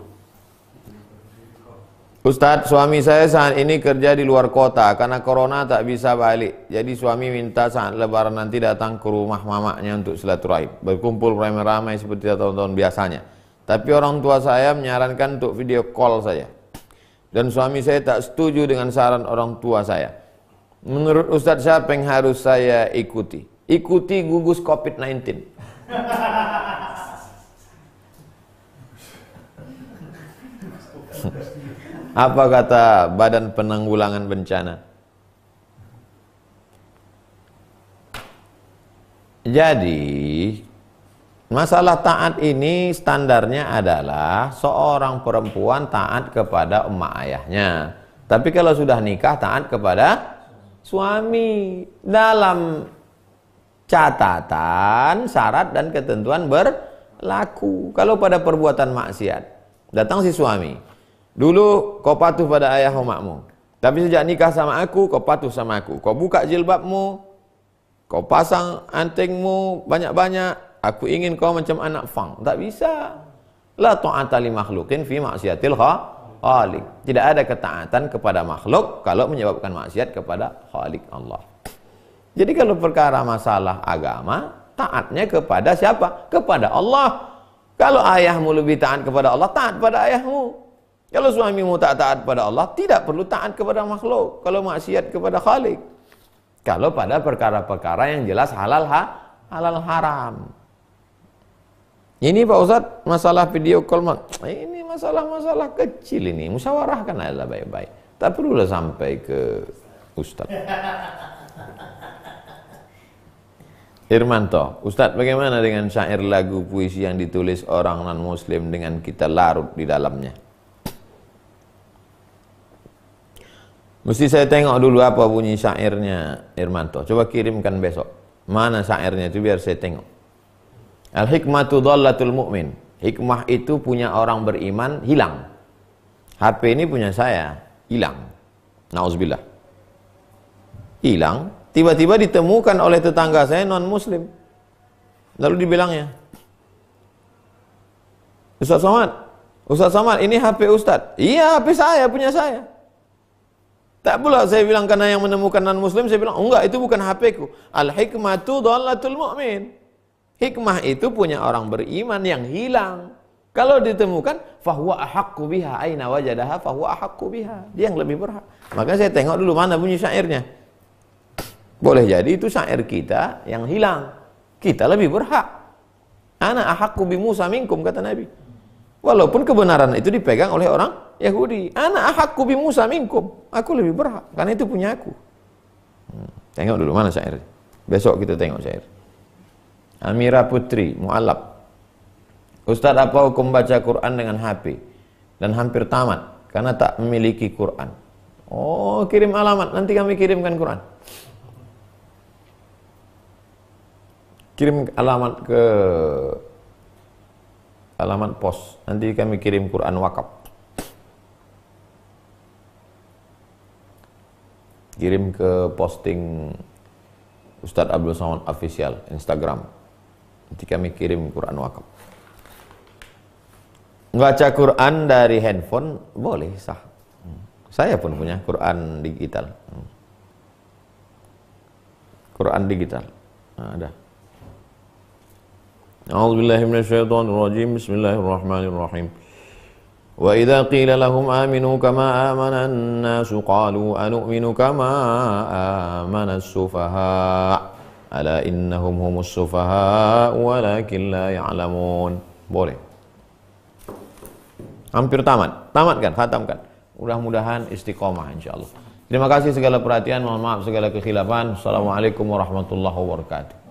Ustadz, suami saya saat ini kerja di luar kota karena corona tak bisa balik. Jadi suami minta saat lebaran nanti datang ke rumah mamanya untuk silaturahim, berkumpul ramai-ramai seperti tahun-tahun biasanya. Tapi orang tua saya menyarankan untuk video call saja. Dan suami saya tak setuju dengan saran orang tua saya. Menurut Ustadz, siapa yang harus saya ikuti? Ikuti gugus COVID-19. Apa kata Badan Penanggulangan Bencana? Jadi, masalah taat ini standarnya adalah seorang perempuan taat kepada emak ayahnya. Tapi kalau sudah nikah, taat kepada suami dalam catatan, syarat dan ketentuan berlaku. Kalau pada perbuatan maksiat, datang si suami, dulu kau patuh pada ayah umakmu, tapi sejak nikah sama aku, kau patuh sama aku. Kau buka jilbabmu, kau pasang antingmu banyak-banyak, aku ingin kau macam anak fang. Tak bisa. La ta'ata li makhluqin fi maksiatil khaliq. Tidak ada ketaatan kepada makhluk kalau menyebabkan maksiat kepada Khalik Allah. Jadi kalau perkara masalah agama, taatnya kepada siapa? Kepada Allah. Kalau ayahmu lebih taat kepada Allah, taat pada ayahmu. Kalau suamimu tak taat pada Allah, tidak perlu taat kepada makhluk. Kalau maksiat kepada Khalik. Kalau pada perkara-perkara yang jelas halal haram. Ini Pak Ustadz, masalah video call, ini masalah-masalah kecil ini. Musyawarahkan aja baik-baik. Tak perlulah sampai ke Ustadz. Irmanto, Ustadz, bagaimana dengan syair lagu puisi yang ditulis orang non-muslim dengan kita larut di dalamnya? Mesti saya tengok dulu apa bunyi syairnya, Irmanto. Coba kirimkan besok. Mana syairnya itu biar saya tengok. Al-hikmatu dhallatul mu'min. Hikmah itu punya orang beriman hilang. HP ini punya saya, hilang. Nauzubillah. Hilang, tiba-tiba ditemukan oleh tetangga saya non-muslim. Lalu dibilangnya, Ustaz Somad, ini HP Ustaz. Iya, HP saya, punya saya. Tak pula saya bilang karena yang menemukan non-muslim, saya bilang, enggak, itu bukan HP ku. Al-hikmatu dhallatul mu'min. Hikmah itu punya orang beriman yang hilang. Kalau ditemukan, fahuwa ahaqqu biha, aina wajadaha fahuwa ahaqqu biha. Dia yang lebih berhak. Maka saya tengok dulu mana bunyi syairnya. Boleh jadi itu syair kita yang hilang. Kita lebih berhak. Ana ahaqqu bi Musa minkum, kata Nabi. Walaupun kebenaran itu dipegang oleh orang Yahudi. Ana ahaqqu bi Musa minkum. Aku lebih berhak karena itu punya aku. Tengok dulu mana syair. Besok kita tengok syair. Amira Putri, mu'alab. Ustadz, apa hukum baca Quran dengan HP? Dan hampir tamat, karena tak memiliki Quran. Oh, kirim alamat, nanti kami kirimkan Quran. Kirim alamat ke alamat pos, nanti kami kirim Quran wakaf. Kirim ke posting Ustadz Abdul Somad Official Instagram. Nanti kami kirim Quran wakaf. Baca Quran dari handphone boleh, sah. Saya pun punya Quran digital. Quran digital. Nah, ada. A'udzubillahi minasyaitonirrajim. Bismillahirrahmanirrahim. Wa idza qila lahum aminu kama amana an-nasu qalu anu'minu kama amana as-sufaha. Ala innahum humus sufaha walakin la ya'lamun. Boleh. Hampir tamat. Tamatkan, khatamkan. Mudah-mudahan istiqomah insyaallah. Terima kasih segala perhatian, mohon maaf segala kekhilafan. Assalamualaikum warahmatullahi wabarakatuh.